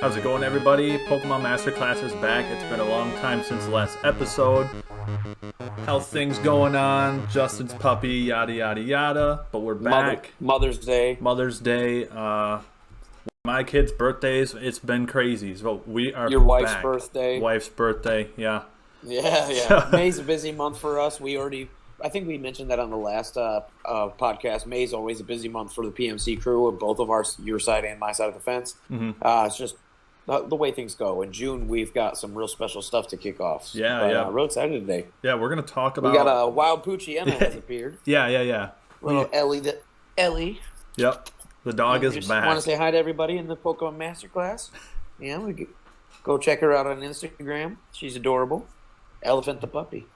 How's it going, everybody? Pokemon Masterclass is back. It's been a long time since the last episode. How things going on? Justin's puppy, yada yada yada. But we're back. Mother's Day. Mother's Day. My kids' birthdays. It's been crazy. So we are Your wife's back. birthday. Wife's birthday. Yeah. Yeah. May's a busy month for us. I think we mentioned that on the last podcast. May's always a busy month for the PMC crew, of both of your side and my side of the fence. Mm-hmm. It's just the way things go. In June, we've got some real special stuff to kick off. Yeah. Real excited today. Yeah, we're gonna talk about. We got a wild Poochiana has appeared. Yeah. Little Ellie. Yep. The dog is just back. Want to say hi to everybody in the Pokemon Masterclass? Yeah, go check her out on Instagram. She's adorable. Elephant the puppy.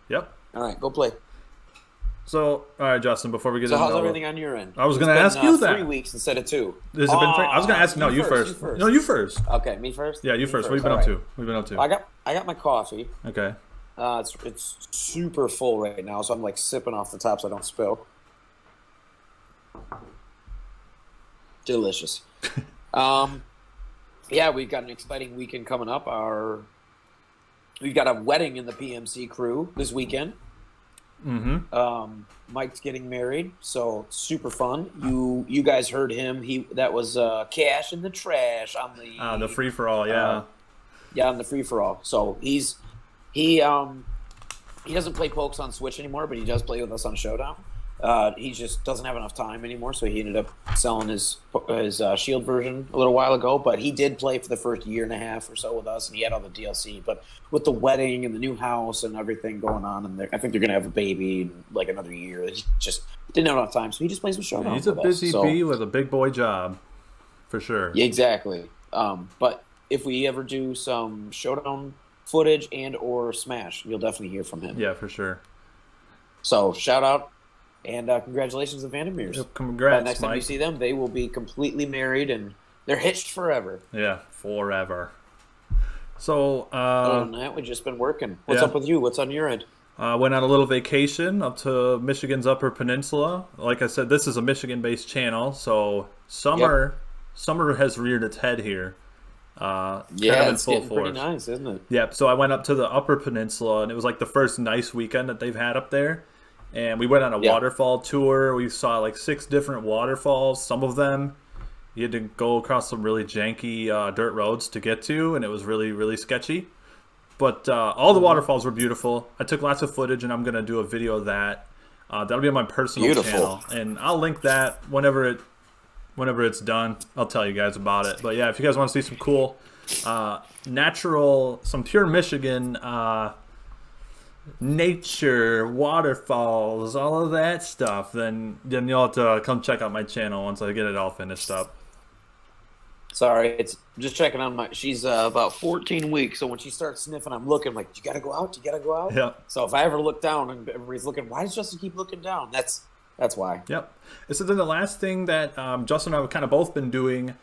Yep. All right, go play. So, all right, Justin. Before we get So into how's everything on your end? I was going to ask you that. 3 weeks instead of 2. Has it been 3? I was going to ask. No, you first. No, you first. Okay, me first. Yeah, you first. What have you been up to? What have you been up to? I got my coffee. Okay. It's super full right now, so I'm like sipping off the top so I don't spill. Delicious. Yeah, we've got an exciting weekend coming up. We've got a wedding in the PMC crew this weekend. Mm-hmm. Mike's getting married, so super fun. You guys heard him. That was Cash in the Trash on the free for all. Yeah. On the free for all. So he doesn't play Pokes on Switch anymore, but he does play with us on Showdown. He just doesn't have enough time anymore, so he ended up selling his Shield version a little while ago. But he did play for the first year and a half or so with us, and he had all the DLC. But with the wedding and the new house and everything going on, and I think they're going to have a baby in like another year. He just didn't have enough time, so he just plays with Showdown. He's a busy bee with a big boy job, for sure. Yeah, exactly. But if we ever do some Showdown footage and or Smash, you'll definitely hear from him. Yeah, for sure. So shout out. And congratulations to Vandermeers. Congrats, next time Mike. you see them, they will be completely married and they're hitched forever. Yeah, forever. So, other than that, we've just been working. What's up with you? What's on your end? Went on a little vacation up to Michigan's Upper Peninsula. Like I said, this is a Michigan-based channel, so summer has reared its head here. It's getting pretty nice, isn't it? Yep. So I went up to the Upper Peninsula, and it was like the first nice weekend that they've had up there. And we went on a waterfall tour. We saw like 6 different waterfalls. Some of them you had to go across some really janky dirt roads to get to, and it was really, really sketchy. But all the waterfalls were beautiful. I took lots of footage, and I'm going to do a video of that. That'll be on my personal channel. And I'll link that whenever it's done. I'll tell you guys about it. But yeah, if you guys want to see some cool some pure Michigan nature, waterfalls, all of that stuff, then you'll have to come check out my channel once I get it all finished up. Sorry, it's just checking on she's about 14 weeks, so when she starts sniffing, I'm looking like, you gotta go out? Yeah. So if I ever look down and everybody's looking, why does Justin keep looking down? That's why. Yep. So then the last thing that Justin and I have kind of both been doing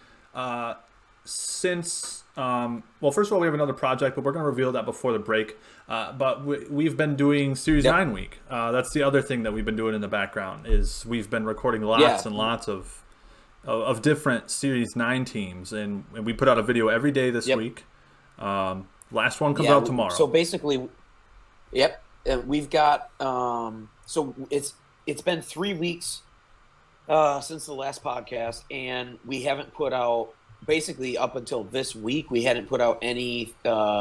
since, well, first of all, we have another project, but we're going to reveal that before the break. But we've been doing Series 9 week. That's the other thing that we've been doing in the background is we've been recording lots and lots of different Series 9 teams. And we put out a video every day this week. Last one comes out tomorrow. So basically, we've got, so it's been 3 weeks since the last podcast, and we haven't put out, basically up until this week, we hadn't put out any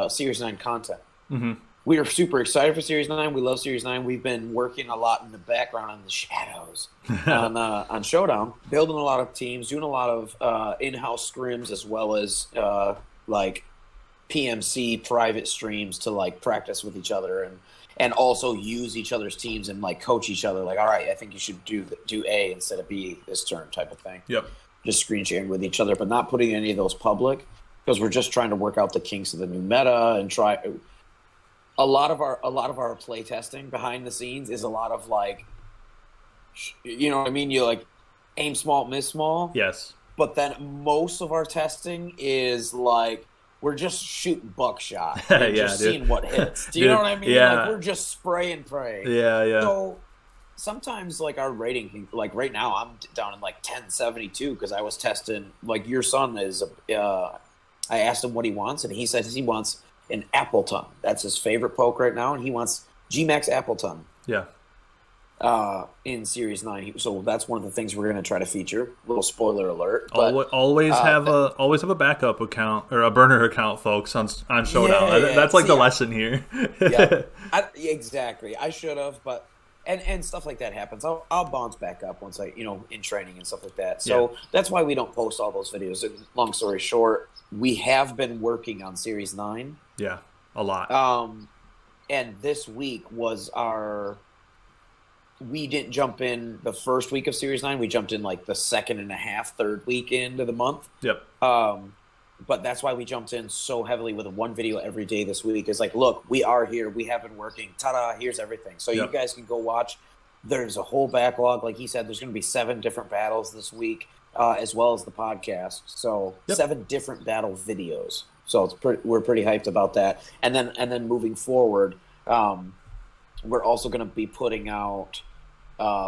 Series 9 content. Mm-hmm. We are super excited for Series 9. We love Series 9. We've been working a lot in the background in the shadows on Showdown, building a lot of teams, doing a lot of in-house scrims, as well as like PMC private streams to like practice with each other and also use each other's teams and like coach each other. Like, all right, I think you should do A instead of B this turn type of thing. Yep. Just screen sharing with each other, but not putting any of those public because we're just trying to work out the kinks of the new meta and try. A lot of our play testing behind the scenes is a lot of like, you know what I mean? You like aim small, miss small. Yes. But then most of our testing is like we're just shooting buckshot and just seeing what hits. Do you know what I mean? Yeah. Like we're just spray and pray. Yeah. So sometimes like our rating, like right now I'm down in like 1072 because I was testing, like your son is I asked him what he wants, and he says he wants an Appleton. That's his favorite poke right now, and he wants G-Max Appleton. Yeah. In Series 9. So that's one of the things we're going to try to feature. Little spoiler alert. But, always have a backup account or a burner account, folks, on Showdown. Yeah, That's like see, the lesson here. Yeah, exactly. I should have, but and stuff like that happens. I'll bounce back up once I in training and stuff like that. So that's why we don't post all those videos. Long story short, we have been working on Series 9. Yeah, a lot. And this week was we didn't jump in the first week of Series 9. We jumped in like the second and a half, third weekend of the month. Yep. But that's why we jumped in so heavily with one video every day this week. It's like, look, we are here. We have been working. Ta-da, here's everything. So you guys can go watch. There's a whole backlog. Like he said, there's going to be 7 different battles this week, as well as the podcast. So 7 different battle videos. So we're pretty hyped about that. And then moving forward, we're also going to be putting out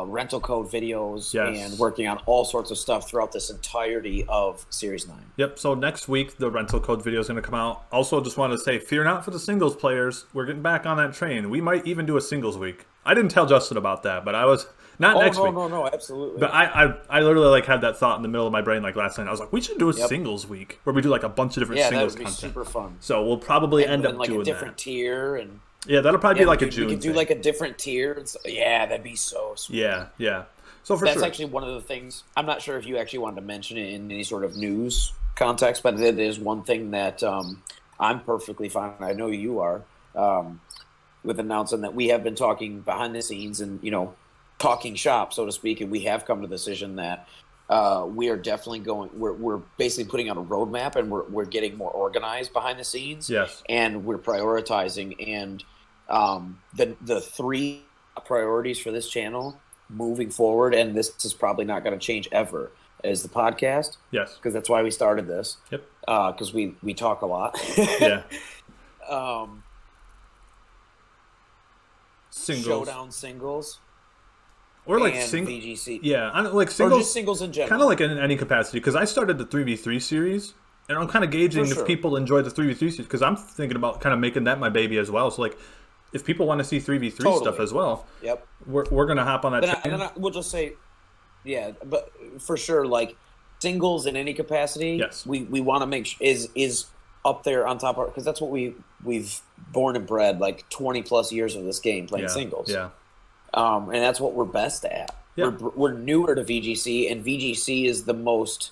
rental code videos and working on all sorts of stuff throughout this entirety of Series 9. Yep, so next week the rental code video is going to come out. Also, just wanted to say, fear not for the singles players. We're getting back on that train. We might even do a singles week. I didn't tell Justin about that, but I was not next week. No, absolutely. But I literally like had that thought in the middle of my brain like last night. I was like, we should do a singles week where we do like a bunch of different singles content. That would be super fun. So we'll probably end up like doing a different tier and. Yeah, that'll probably be like a June. We could do like a different tier. Yeah, that'd be so sweet. Yeah. So that's actually one of the things. I'm not sure if you actually wanted to mention it in any sort of news context, but it is one thing that I'm perfectly fine. I know you are with announcing that we have been talking behind the scenes and talking shop, so to speak, and we have come to the decision that we are definitely going. We're basically putting on a roadmap, and we're getting more organized behind the scenes. Yes, and we're prioritizing and. The 3 priorities for this channel moving forward, and this is probably not going to change ever, is the podcast. Yes, because that's why we started this. Yep. Because we talk a lot. Yeah. Showdown singles. Or like VGC. Yeah, like singles. Or just singles in general. Kind of like in any capacity, because I started the 3v3 series. And I'm kind of gauging if people enjoy the 3v3 series, because I'm thinking about kind of making that my baby as well. So, like, if people want to see 3v3 stuff as well, we're going to hop on that train. We'll just say, but for sure, like, singles in any capacity, we want to make is up there on top of, because that's what we've born and bred, like, 20-plus years of this game, playing singles. Yeah. And that's what we're best at. Yeah. We're newer to VGC, and VGC is the most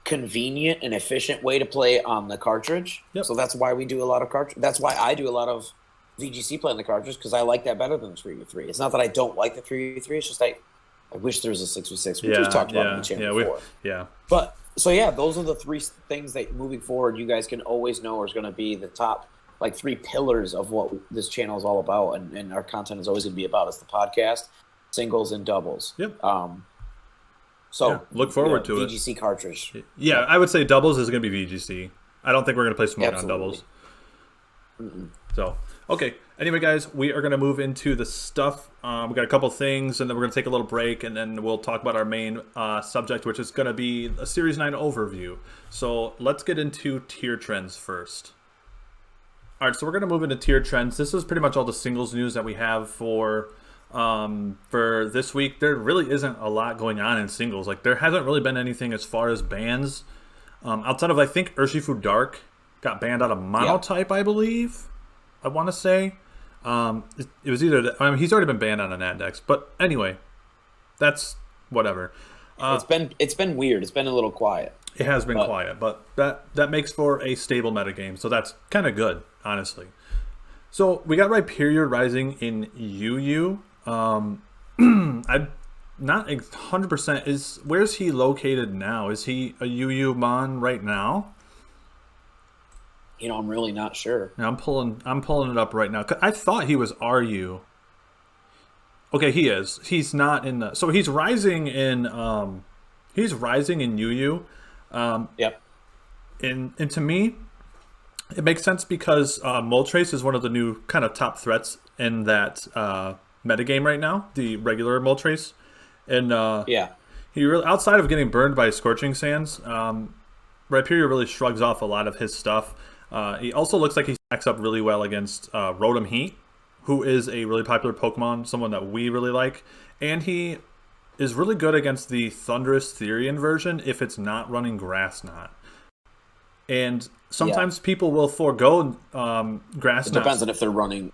convenient and efficient way to play on the cartridge. So that's why we do a lot of cartridge. That's why I do a lot of VGC play on the cartridge, because I like that better than the 3v3. It's not that I don't like the 3v3. It's just I wish there was a 6v6, which we've talked about on the channel before. But so those are the 3 things that moving forward you guys can always know is going to be the top like 3 pillars of what this channel is all about, and our content is always going to be about. It's the podcast, singles, and doubles. So look forward to it. VGC cartridge. Yeah, I would say doubles is going to be VGC. I don't think we're going to play Smart on doubles. So, okay. Anyway, guys, we are going to move into the stuff. We got a couple things, and then we're going to take a little break, and then we'll talk about our main subject, which is going to be a Series 9 overview. So let's get into tier trends first. All right, so we're going to move into tier trends. This is pretty much all the singles news that we have for this week. There really isn't a lot going on in singles. Like, there hasn't really been anything as far as bans. Outside of, I think, Urshifu Dark got banned out of Monotype, I believe. I want to say. It was either... he's already been banned on an index. But anyway, that's whatever. It's been weird. It's been a little quiet. It has been quiet, but that makes for a stable metagame. So that's kind of good, honestly. So we got Rhyperior rising in UU. I'm not 100%. Where's he located now? Is he a UU Mon right now? I'm really not sure. I'm pulling it up right now. I thought he was RU. Okay, he is. He's not in the. So he's rising in. He's rising in UU. Yep. And to me, it makes sense because Moltres is one of the new kind of top threats in that metagame right now, the regular Moltres. And he really, outside of getting burned by Scorching Sands, Rhyperior really shrugs off a lot of his stuff. He also looks like he stacks up really well against Rotom Heat, who is a really popular Pokemon, someone that we really like. And he is really good against the Thundurus Therian version if it's not running Grass Knot. And sometimes people will forego Grass It Knot. depends on if they're running.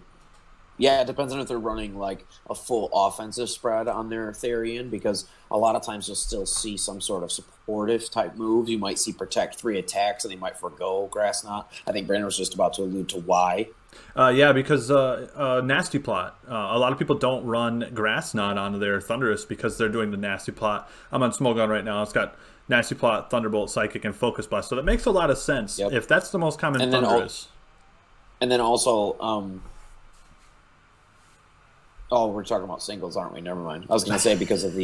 Yeah, it depends on if they're running like a full offensive spread on their Therian, because a lot of times you'll still see some sort of supportive type moves. You might see Protect 3 attacks, and they might forego Grass Knot. I think Brandon was just about to allude to why. Yeah, because Nasty Plot. A lot of people don't run Grass Knot onto their Thundurus because they're doing the Nasty Plot. I'm on Smogon right now. It's got Nasty Plot, Thunderbolt, Psychic, and Focus Blast. So that makes a lot of sense. Yep. If that's the most common And then Thundurus. And then also, oh, we're talking about singles, aren't we? Never mind. I was going to say because of sorry.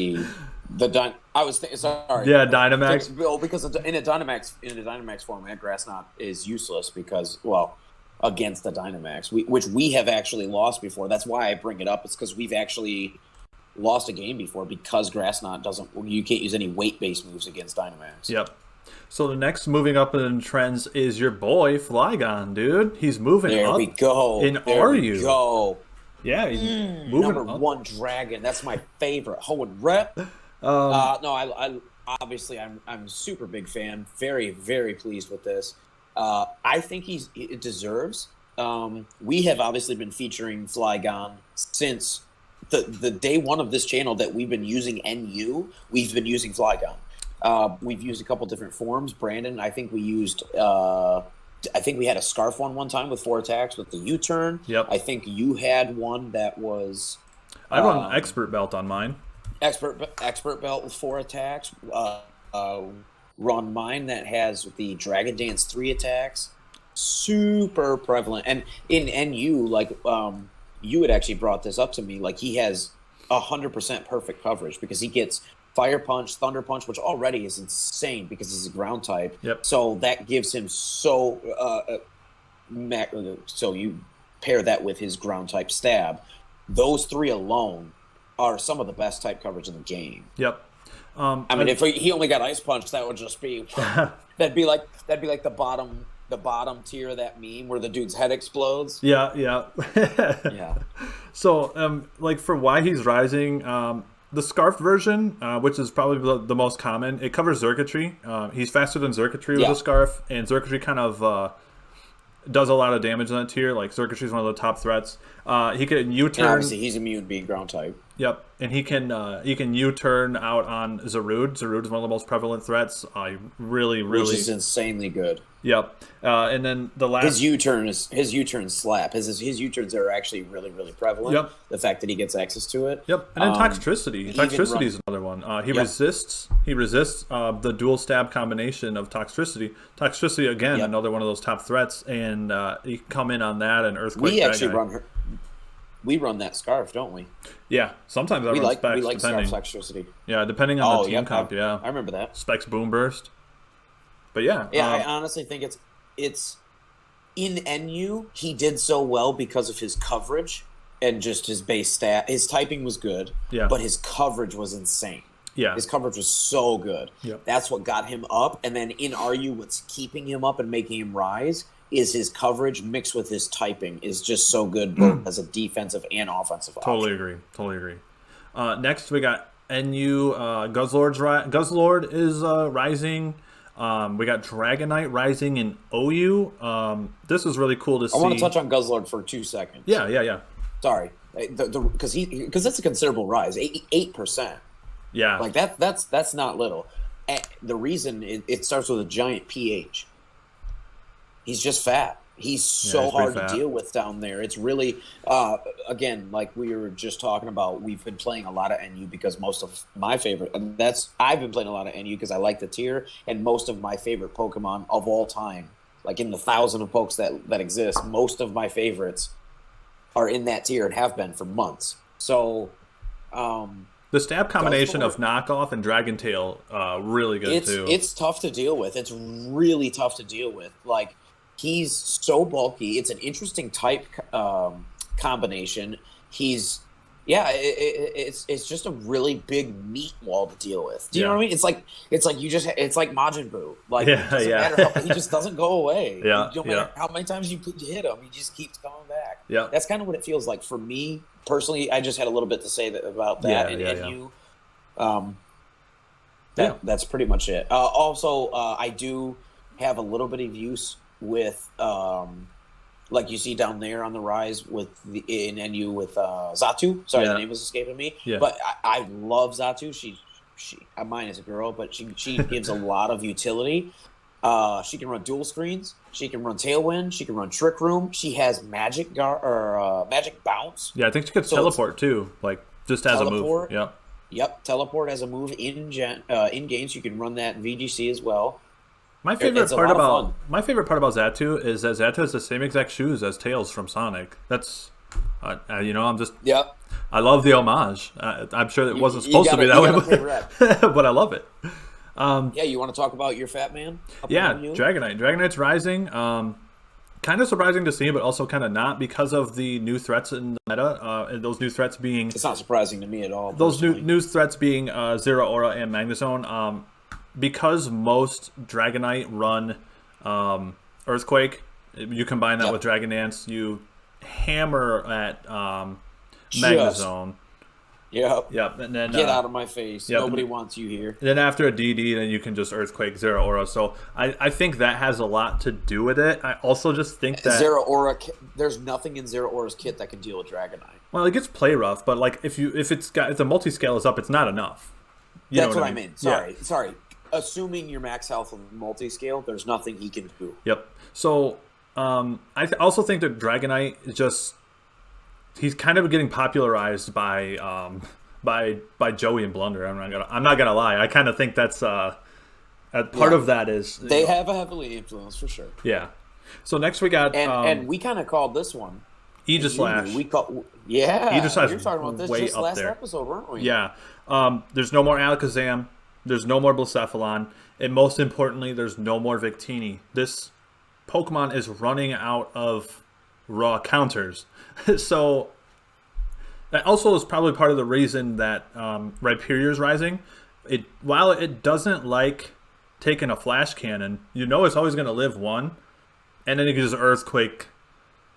Yeah, Dynamax. Well, because in a Dynamax format, Grass Knot is useless because, well, against the Dynamax, which we have actually lost before. That's why I bring it up. It's because we've actually lost a game before because Grass Knot doesn't. You can't use any weight-based moves against Dynamax. Yep. So the next moving up in trends is your boy Flygon, dude. He's moving There up. we go. In there Are we You? go. Yeah, he's moving Number up. 1 dragon. That's my favorite. Hoenn Rep. No, I obviously I'm a super big fan. Very, very pleased with this. I think it deserves. We have obviously been featuring Flygon since the day one of this channel that we've been using NU. We've been using Flygon. We've used a couple different forms. Brandon, I think we used. I think we had a Scarf one time with 4 attacks with the U-turn. Yep. I think you had one that was. I run Expert Belt on mine. Expert Belt with 4 attacks. Run mine that has the Dragon Dance 3 attacks. Super prevalent. And in NU, like you had actually brought this up to me, like he has 100% perfect coverage because he gets Fire Punch, Thunder Punch, which already is insane because he's a ground type. Yep. So that gives him so you pair that with his ground type stab. Those 3 alone are some of the best type coverage in the game. Yep. I mean, if he only got Ice Punch, that would just be that'd be like the bottom tier of that meme where the dude's head explodes. Yeah. Yeah. So, like for why he's rising, the Scarf version, which is probably the most common, it covers Circuitry. He's faster than Circuitry with a Scarf, and Circuitry kind of does a lot of damage in that tier. Like Circuitry is one of the top threats. He can U-turn. And obviously, he's immune being ground type. Yep, and he can U-turn out on Zarude. Zarude is one of the most prevalent threats. Really, which is insanely good. Yep, and then the last his U-turn slap. His U-turns are actually really, really prevalent. Yep. The fact that he gets access to it. Yep, and then Toxtricity. Toxtricity is another one. He resists the dual stab combination of Toxtricity. Toxtricity again, another one of those top threats, and you can come in on that and Earthquake. We run that Scarf, don't we? Yeah, sometimes I run Specs. We like depending. Scarf Toxtricity. Yeah, depending on the team comp. I remember that. Specs Boom Burst. But yeah, I honestly think it's in NU. He did so well because of his coverage and just his base stat. His typing was good, but his coverage was insane. Yeah, his coverage was so good. Yep. That's what got him up. And then in RU, what's keeping him up and making him rise is his coverage mixed with his typing is just so good both as a defensive and offensive option. Totally agree. Next, we got NU Guzzlord is rising. We got Dragonite rising in OU. This is really cool to see. I want to touch on Guzzlord for 2 seconds. Yeah. Sorry, because that's a considerable rise, 8%. Yeah, like that's not little. The reason it starts with a giant pH. He's just fat. He's so hard to deal with down there. It's really, again, like we were just talking about, we've been playing a lot of NU because most of my favorite, I've been playing a lot of NU because I like the tier, and most of my favorite Pokemon of all time, like in the 1,000 of pokes that exist, most of my favorites are in that tier and have been for months. So, the stab combination of Knockoff and Dragon Tail, really good too. It's tough to deal with. It's really tough to deal with. Like, he's so bulky. It's an interesting type combination. He's Yeah, it's just a really big meat wall to deal with. Do you know Yeah. what I mean? It's like you just it's like Majin Buu. Like it Yeah, doesn't matter how he yeah. just doesn't go away. Yeah, No yeah. matter how many times you hit him, he just keeps coming back. Yeah. That's kind of what it feels like for me personally. I just had a little bit to say about that, Yeah, yeah, and yeah. you. Um, Yeah. that's pretty much it. Also, I do have a little bit of use with like you see down there on the rise with the in NU with Zatu. Sorry, the Yeah. name was escaping me. Yeah. But I love Zatu. She mine is a girl, but she gives a lot of utility. She can run dual screens. She can run Tailwind. She can run Trick Room. She has Magic Bounce. Yeah, I think she could So it's teleport too, like just as a move. teleport. Yep. Yep, teleport as a move in game, so you can run that in VGC as well. It's a lot of fun. My favorite part about Zatu is that Zatu has the same exact shoes as Tails from Sonic. That's I'm just Yep. I love the homage. I'm sure it wasn't You supposed to be gotta that pay rep. way, but I love it. Yeah, you want to talk about your fat man? Up Yeah, above you? Dragonite's rising. Kind of surprising to see, but also kind of not because of the new threats in the meta. And those new threats being It's not surprising to me at all. those Personally. new threats being Zero Aura and Magnezone. Because most Dragonite run Earthquake, you combine that Yep. with Dragon Dance, you hammer at Just Magnezone. Yep. Yep, and then Get out of my face. yep. Nobody wants you here. then after a DD, then you can just Earthquake Zero Aura. So I think that has a lot to do with it. I also just think that Zero Aura. There's nothing in Zero Aura's kit that can deal with Dragonite. well, it gets play rough, but like if the multi scale is up, it's not enough. You know That's what I mean? mean. Yeah. Sorry. Assuming your max health on multi-scale, there's nothing he can do. Yep. So also think that Dragonite is just he's kind of getting popularized by Joey and Blunder. I'm not gonna lie. I kind of think that's part of that is They have a heavily influence for sure. yeah. So next we got And we kind of called this one. Aegislash. We call yeah. Aegislash We were talking about this way just up last there. episode, weren't we? Yeah. There's no more Alakazam. There's no more Blacephalon. And most importantly, there's no more Victini. This Pokemon is running out of raw counters. So that also is probably part of the reason that Rhyperior's rising. While it doesn't like taking a flash cannon, you know it's always going to live one. And then it can just Earthquake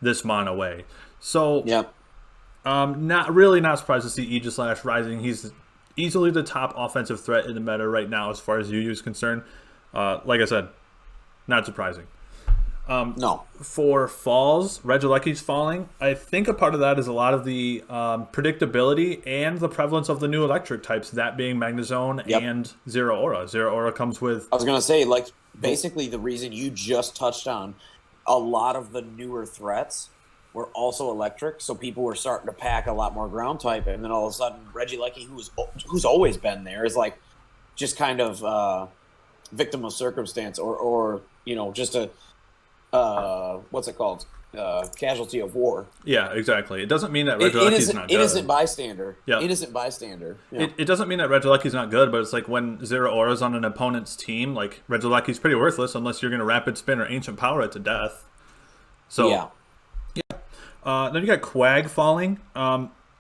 this mon away. So Yep. not surprised to see Aegislash rising. He's easily the top offensive threat in the meta right now as far as UU is concerned. Like I said, not surprising. No. For falls, Regieleki's falling. I think a part of that is a lot of the predictability and the prevalence of the new electric types, that being Magnezone Yep. and Zero Aura. Zero Aura comes with I was gonna say, like, basically the reason you just touched on, a lot of the newer threats were also electric, so people were starting to pack a lot more ground type, and then all of a sudden Regieleki, who's always been there, is like just kind of victim of circumstance, or just a what's it called, casualty of war. yeah, exactly. It doesn't mean that Regieleki's not good. Innocent bystander. Yeah. Innocent bystander. Yeah. It doesn't mean that Regieleki's not good, but it's like when Zero Aura's on an opponent's team, like Regieleki's pretty worthless unless you're going to Rapid Spin or Ancient Power it to death. So yeah. then you got Quag falling.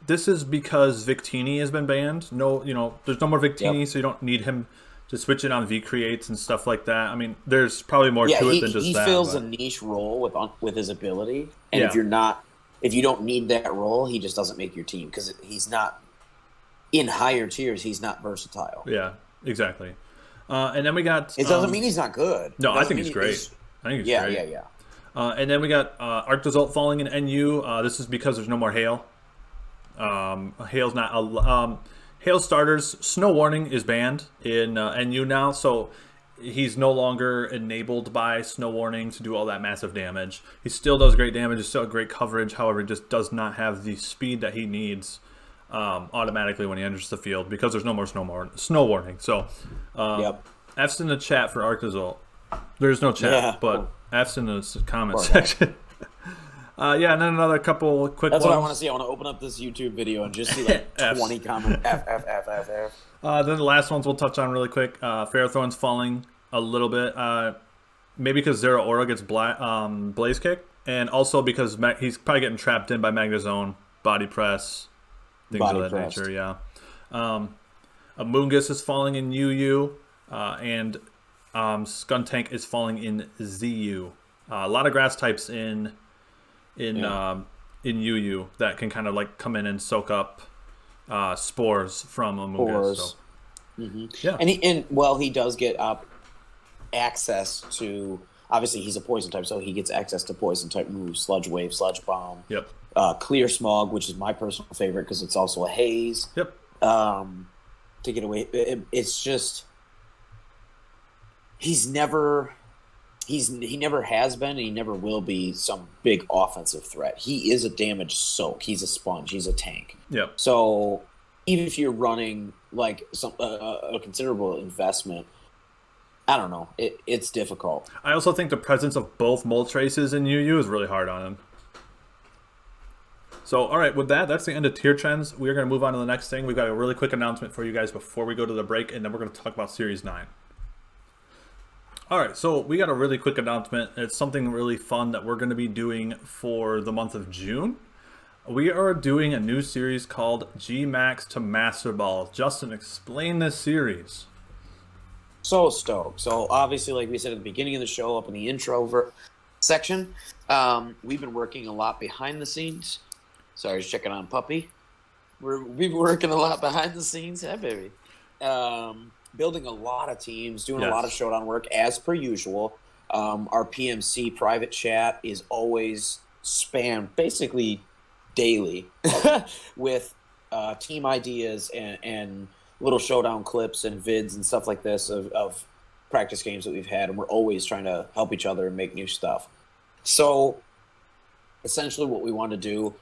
This is because Victini has been banned. No, there's no more Victini, Yep. so you don't need him to switch it on V creates and stuff like that. I mean, there's probably more Yeah, to it than just he that. fills but- a niche role with his ability, and Yeah. if you don't need that role, he just doesn't make your team because he's not in higher tiers. He's not versatile. Yeah, exactly. And then we got. It doesn't mean he's not good. No, It I doesn't think mean he's great. I think he's yeah, great. yeah. And then we got Arctozolt falling in NU. This is because there's no more hail. Hail's not. Hail starters. Snow Warning is banned in NU now, so he's no longer enabled by Snow Warning to do all that massive damage. He still does great damage. He's still great coverage. However, he just does not have the speed that he needs automatically when he enters the field because there's no more Snow Warning. So, Yep. F's in the chat for Arctozolt. There's no chat, Yeah. but F's in the comment Poor guy. section. Yeah, and then another couple quick That's ones. what I want to see. I want to open up this YouTube video and just see like Fs. 20 comments. F. Then the last ones we'll touch on really quick. Ferrothorn's falling a little bit. Maybe because Zero Aura gets Blaze Kick, and also because he's probably getting trapped in by Magnezone, Body Press, things of Body that crust. nature. Yeah. Amoonguss is falling in UU, and Skuntank is falling in ZU. A lot of grass types in Yeah. in UU that can kind of like come in and soak up spores from Amoonguss. So Pores. Hmm. yeah, And he does get access to. Obviously, he's a poison type, so he gets access to poison type moves: Sludge Wave, Sludge Bomb, yep, Clear Smog, which is my personal favorite because it's also a haze. yep. Um, to get away, it's just he's never he never has been and he never will be some big offensive threat. He is a damage soak. He's a sponge. He's a tank. Yep. So even if you're running like a considerable investment, I don't know. It's difficult. I also think the presence of both Moltres in UU is really hard on him. So, all right, with that, that's the end of tier trends. We are going to move on to the next thing. We've got a really quick announcement for you guys before we go to the break, and then we're going to talk about Series 9. All right, so we got a really quick announcement. It's something really fun that we're going to be doing for the month of June. We are doing a new series called G-Max to Master Ball. Justin, explain this series. So stoked. So obviously, like we said at the beginning of the show, up in the intro section, we've been working a lot behind the scenes. Sorry, just checking on Puppy. We've been working a lot behind the scenes. Hey, baby. Building a lot of teams, doing a lot of showdown work, as per usual. Our PMC private chat is always spammed basically daily with team ideas and little showdown clips and vids and stuff like this of practice games that we've had, and we're always trying to help each other and make new stuff. So essentially what we want to do,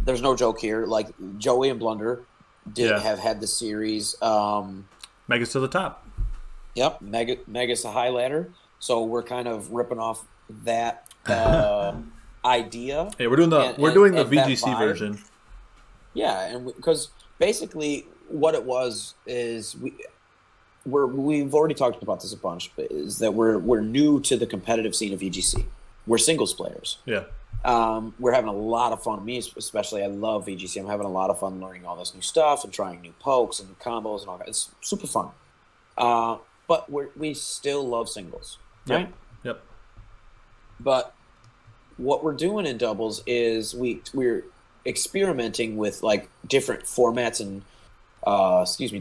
there's no joke here, like Joey and Blunder have had the series. Megas to the top. Yep, Megas a high ladder. So we're kind of ripping off that idea. Hey, we're doing the VGC version. Yeah, and because basically what it was is we've already talked about this a bunch, but is that we're new to the competitive scene of VGC. We're singles players. Yeah. We're having a lot of fun. Me especially, I love VGC. I'm having a lot of fun learning all this new stuff and trying new pokes and combos and all that. It's super fun. But we still love singles, right? Yep. But what we're doing in doubles is we're experimenting with like different formats and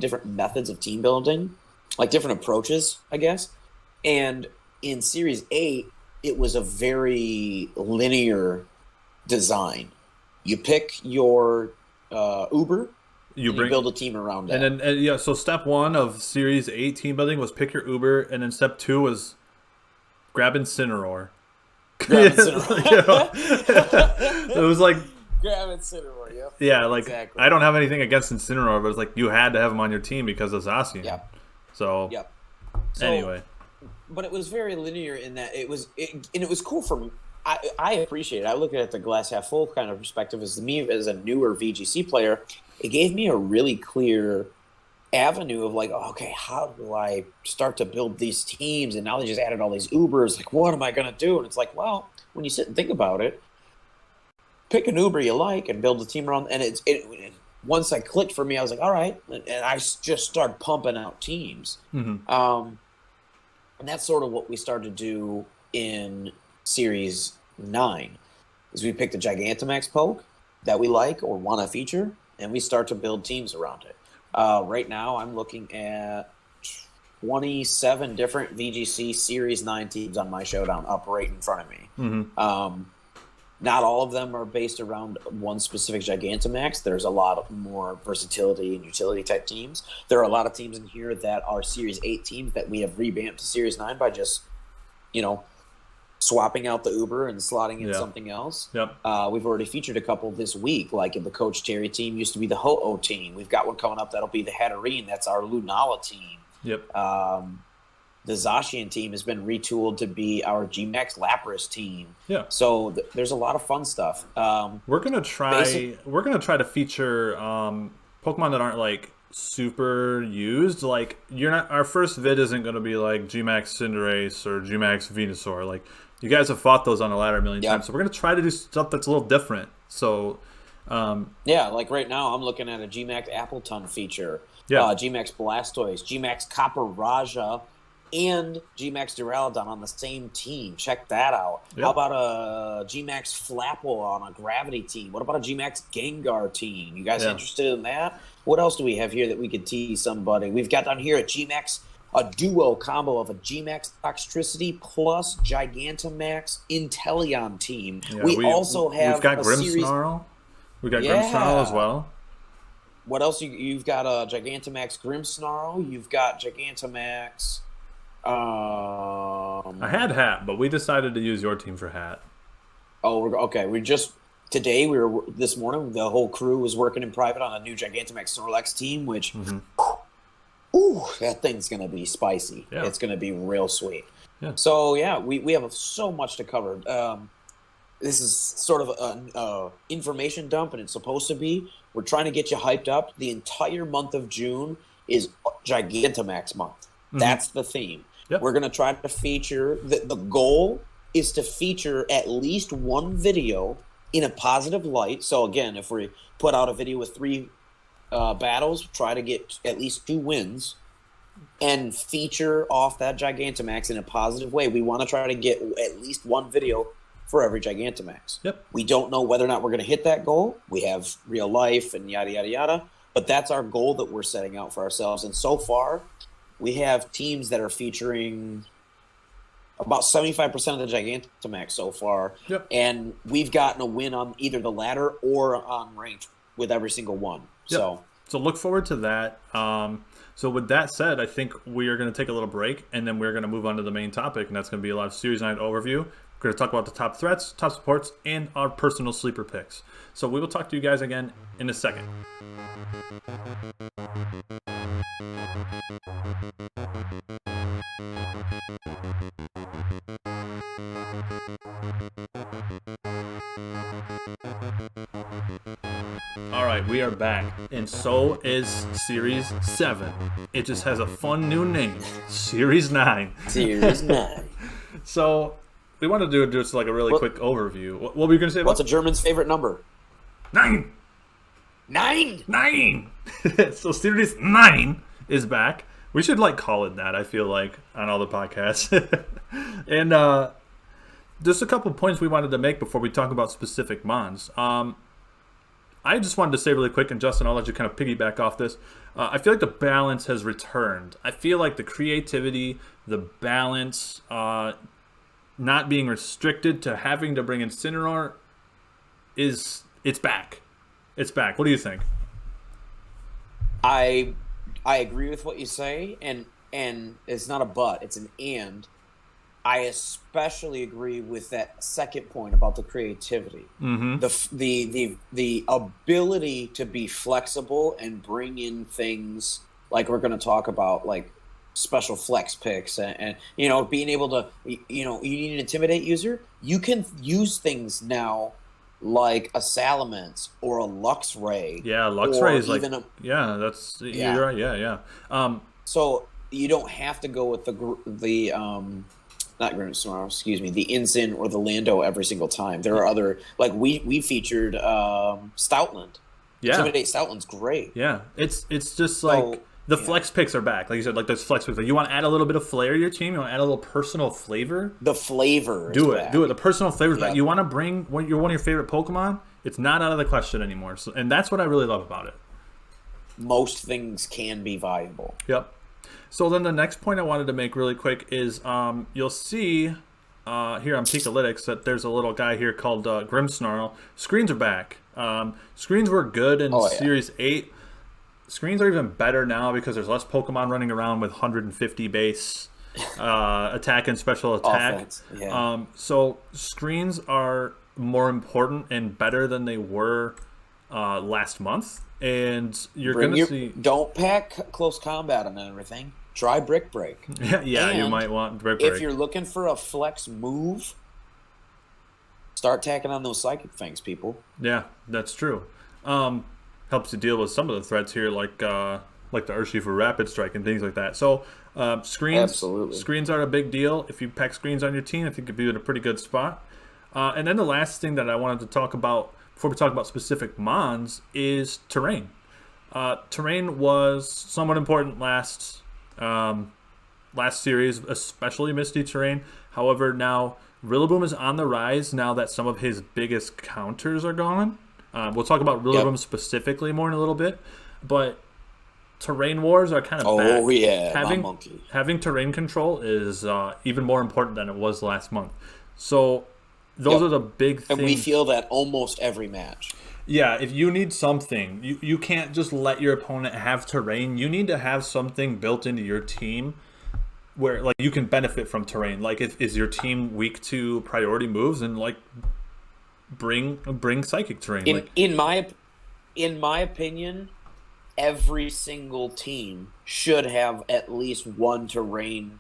different methods of team building, like different approaches, I guess. And in Series 8, it was a very linear design. You pick your Uber, you build a team around that. And then, so step 1 of Series 8 team building was pick your Uber, and then step 2 was grab Incineroar. Grab Incineroar. It was like... Grab Incineroar, yep. Yeah, like, exactly. I don't have anything against Incineroar, but it's like you had to have him on your team because of Zacian. Yep. So, anyway. But it was very linear in that it was cool for me. I appreciate it. I look at it at the glass half full kind of perspective as a newer VGC player. It gave me a really clear avenue of like, okay, how do I start to build these teams? And now they just added all these Ubers. Like, what am I going to do? And it's like, well, when you sit and think about it, pick an Uber you like and build a team around. And it once I clicked for me, I was like, all right. And I just started pumping out teams. Mm-hmm. And that's sort of what we started to do in Series 9, is we picked a Gigantamax poke that we like or want to feature, and we start to build teams around it. Right now, I'm looking at 27 different VGC Series 9 teams on my showdown up right in front of me. Mm-hmm. Not all of them are based around one specific Gigantamax. There's a lot more versatility and utility type teams. There are a lot of teams in here that are Series 8 teams that we have revamped to Series 9 by just, swapping out the Uber and slotting in something else. Yep. We've already featured a couple this week, like the Coach Terry team used to be the Ho-Oh team. We've got one coming up that'll be the Hatterene. That's our Lunala team. Yep. The Zacian team has been retooled to be our G-Max Lapras team. Yeah. So there's a lot of fun stuff. We're gonna try to feature Pokemon that aren't like super used. Like our first vid isn't gonna be like G-Max Cinderace or G-Max Venusaur. Like you guys have fought those on a ladder a million times. So we're gonna try to do stuff that's a little different. So Yeah, like right now, I'm looking at a G-Max Appleton feature, Yeah, G-Max Blastoise, G-Max Copper Raja, and G-Max Duraludon on the same team. Check that out. How yep, about a G-Max Flapple on a Gravity team? What about a G-Max Gengar team? You guys yeah. interested in that? What else do we have here that we could tease somebody? We've got down here a G-Max, a duo combo of a G-Max Toxtricity plus Gigantamax Inteleon team. Yeah, We also we've have got a series. Grimmsnarl. We got Grimmsnarl as Yeah. well. What else? You've got a Gigantamax Grimmsnarl. You've got Gigantamax. I Um. had Hat, but we decided to use your team for Hat. Oh, okay. We just today we were this morning. The whole crew was working in private on a new Gigantamax Snorlax team, which, Mm-hmm. ooh, that thing's gonna be spicy. Yeah, It's gonna be real sweet. yeah, So yeah, we have so much to cover. This is sort of an information dump, and it's supposed to be. We're trying to get you hyped up. The entire month of June is Gigantamax month. mm-hmm. That's the theme. Yep, We're going to try to feature, the goal is to feature at least one video in a positive light. So, again, if we put out a video with 3 battles, try to get at least 2 wins and feature off that Gigantamax in a positive way. We want to try to get at least one video for every Gigantamax. yep. We don't know whether or not we're going to hit that goal. We have real life and yada, yada, yada. But that's our goal that we're setting out for ourselves. And so far, we have teams that are featuring about 75% of the Gigantamax so far. Yep. And we've gotten a win on either the ladder or on ranked with every single one. Yep. So look forward to that. So with that said, I think we are going to take a little break, and then we're going to move on to the main topic, and that's going to be a lot of Series 9 overview. We're going to talk about the top threats, top supports, and our personal sleeper picks. So we will talk to you guys again in a second. All right, we are back, and so is Series 7. It just has a fun new name, Series 9. Series 9. So we want to do just like a really quick overview. What were you going to say about What's a German's favorite number? 9? 9! 9! So Series 9 is back. We should like call it that, I feel like, on all the podcasts. And just a couple points we wanted to make before we talk about specific mons. I just wanted to say really quick, and Justin, I'll let you kind of piggyback off this. I feel like the balance has returned. I feel like the creativity, the balance, not being restricted to having to bring in Incineroar, it's back. It's back. What do you think? I agree with what you say, and it's not a but, it's an and. I especially agree with that second point about the creativity, the ability to be flexible and bring in things like we're going to talk about, like special flex picks, and being able to, you need an intimidate user. You can use things now like a Salamence or a Luxray. Yeah, Luxray is like, Yeah. you're right. Yeah. So you don't have to go with the not Grimmsnarl, excuse me, the Incin or the Lando every single time. There are other, like we featured Stoutland. Yeah. Intimidate Stoutland's great. Yeah. It's just like the flex picks are back. Like you said, like those flex picks. Like you want to add a little bit of flair to your team. You want to add a little personal flavor. The flavor. Do is it. back. Do it. The personal flavor is back. You want to bring one of your favorite Pokemon. It's not out of the question anymore. So, and that's what I really love about it. Most things can be viable. Yep. So then the next point I wanted to make really quick is you'll see here on Pikalytics that there's a little guy here called Grimmsnarl. Screens are back. Screens were good in Series 8. Screens are even better now because there's less Pokemon running around with 150 base attack and special attack. Offense, yeah. So screens are more important and better than they were last month. And you're going to see... Don't pack close combat on everything. Try Brick Break. Yeah, you might want Brick Break. If you're looking for a flex move, start tacking on those Psychic Fangs, people. Yeah, that's true. Helps you deal with some of the threats here, like the Urshifu Rapid Strike and things like that. So screens are a big deal. If you pack screens on your team, I think you'd be in a pretty good spot. And then the last thing that I wanted to talk about before we talk about specific mons, is terrain. Terrain was somewhat important last series, especially Misty Terrain. However, now Rillaboom is on the rise now that some of his biggest counters are gone. We'll talk about Rillaboom specifically more in a little bit, but Terrain Wars are kind of back. Oh yeah, my having monkey. having terrain control is even more important than it was last month. So those are the big things. And we feel that almost every match. Yeah, if you need something, you can't just let your opponent have terrain. You need to have something built into your team where like you can benefit from terrain. Like, is your team weak to priority moves, and like bring psychic terrain. In my opinion, every single team should have at least one terrain,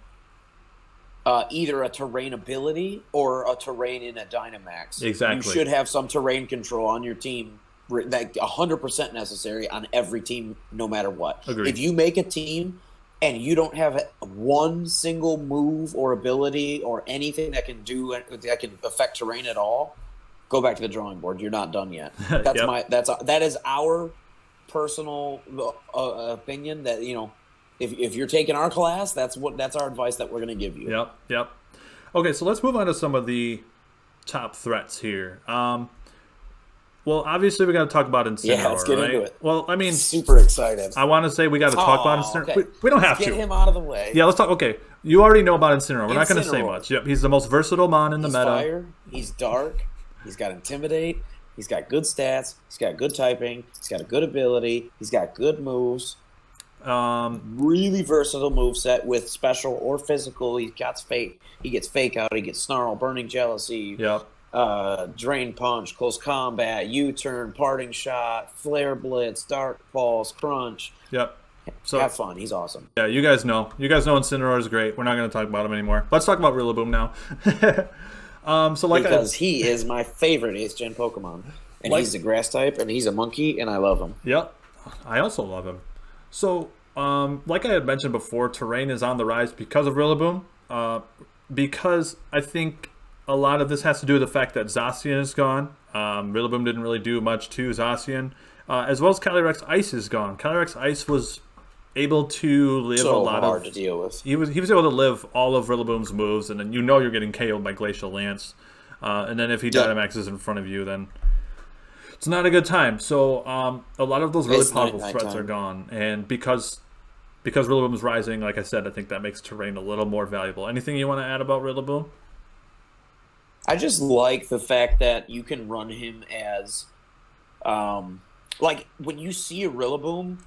either a terrain ability or a terrain in a Dynamax. Exactly. You should have some terrain control on your team, that 100% necessary on every team, no matter what. Agreed. If you make a team and you don't have one single move or ability or anything that can affect terrain at all, go back to the drawing board. You're not done yet. That is our personal opinion. That if you're taking our class, that's our advice that we're going to give you. Yep. Okay, so let's move on to some of the top threats here. Well, obviously we got to talk about Incineroar. Yeah, let's get right? into it. Well, I mean, super excited. I want to say we got to talk about Incineroar. Okay. We don't have Get to. him out of the way. Yeah, let's talk. Okay, you already know about Incineroar. We're not going to say much. Yep, he's the most versatile mon in the meta. Fire. He's dark. He's got Intimidate. He's got good stats. He's got good typing. He's got a good ability. He's got good moves. Really versatile moveset with special or physical. He gets fake. He gets fake out. He gets snarl, burning jealousy. Yep. Drain punch, close combat, U-turn, parting shot, flare blitz, dark pulse, crunch. Yep. So have fun. He's awesome. Yeah, you guys know. Incineroar is great. We're not going to talk about him anymore. Let's talk about Rillaboom now. Because he is my favorite 8th gen Pokemon, and he's a grass type, and he's a monkey, and I love him. Yep, I also love him. So, like I had mentioned before, terrain is on the rise because of Rillaboom. Because I think a lot of this has to do with the fact that Zacian is gone. Rillaboom didn't really do much to Zacian, as well as Calyrex Ice is gone. Calyrex Ice was able to live a lot hard to deal with. He was able to live all of Rillaboom's moves, and then you're getting KO'd by Glacial Lance. And then if he Dynamaxes in front of you, then it's not a good time. So a lot of those really powerful threats are gone, and because Rillaboom's rising, like I said, I think that makes terrain a little more valuable. Anything you want to add about Rillaboom? I just like the fact that you can run him as, like when you see a Rillaboom,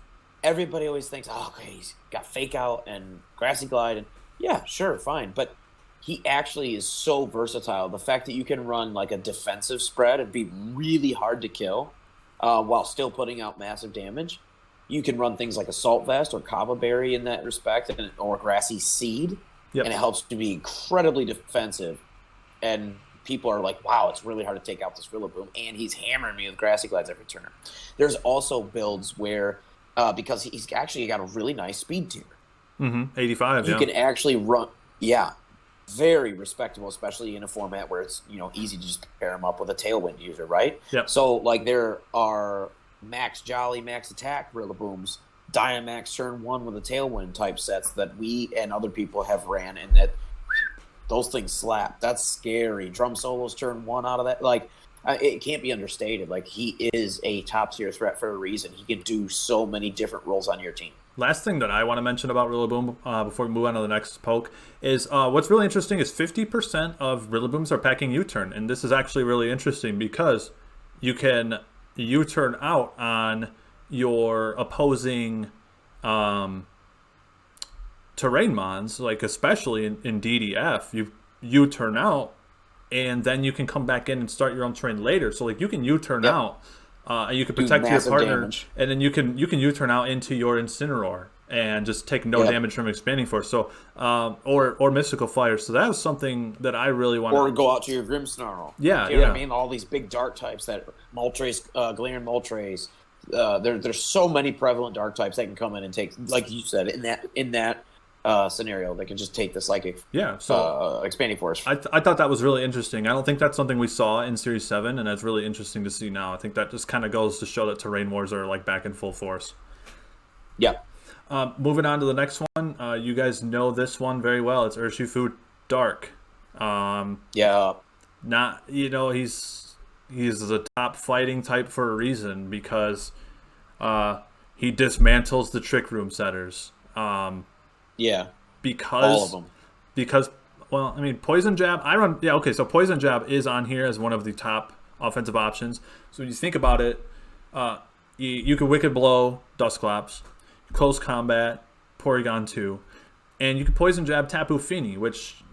everybody always thinks, oh, okay, he's got Fake Out and Grassy Glide, and yeah, sure, fine. But he actually is so versatile. The fact that you can run like a defensive spread and be really hard to kill while still putting out massive damage. You can run things like Assault Vest or Kava Berry in that respect, or Grassy Seed, and it helps to be incredibly defensive. And people are like, wow, it's really hard to take out this Rillaboom, and he's hammering me with Grassy Glides every turn. There's also builds where because he's actually got a really nice speed tier. 85, You can actually run, very respectable, especially in a format where it's easy to just pair him up with a Tailwind user, right? Yep. So like there are Max Jolly, Max Attack Rillabooms, Dynamax turn 1 with a Tailwind type sets that we and other people have ran, and that those things slap. That's scary. Drum Solos turn 1 out of that. Like, it can't be understated. Like, he is a top-tier threat for a reason. He can do so many different roles on your team. Last thing that I want to mention about Rillaboom before we move on to the next poke is what's really interesting is 50% of Rillabooms are packing U-turn. And this is actually really interesting because you can U-turn out on your opposing terrain mons, like especially in DDF, you turn out, and then you can come back in and start your own terrain later. So like you can U-turn out, and you can protect your partner, and then you can U-turn out into your Incineroar and just take no damage from Expanding Force. So or Mystical Fire. So that was something that I really want. Or go out to your Grimmsnarl. Yeah, you know what I mean? All these big dark types that Moltres, Galarian Moltres. There's so many prevalent dark types that can come in and take, like you said, in that scenario. They can just take the psychic Yeah, so expanding force. I thought that was really interesting. I don't think that's something we saw in Series 7, and that's really interesting to see now. I think that just kind of goes to show that terrain wars are like back in full force. Yeah. Moving on to the next one. You guys know this one very well. It's Urshifu Dark. Yeah. Not, he's a top fighting type for a reason because he dismantles the Trick Room setters. Yeah. Because all of them. Because, well, I mean, Poison Jab. I run. Yeah, okay. So Poison Jab is on here as one of the top offensive options. So when you think about it, you could Wicked Blow, Dusclops, Close Combat, Porygon 2, and you could Poison Jab Tapu Fini, which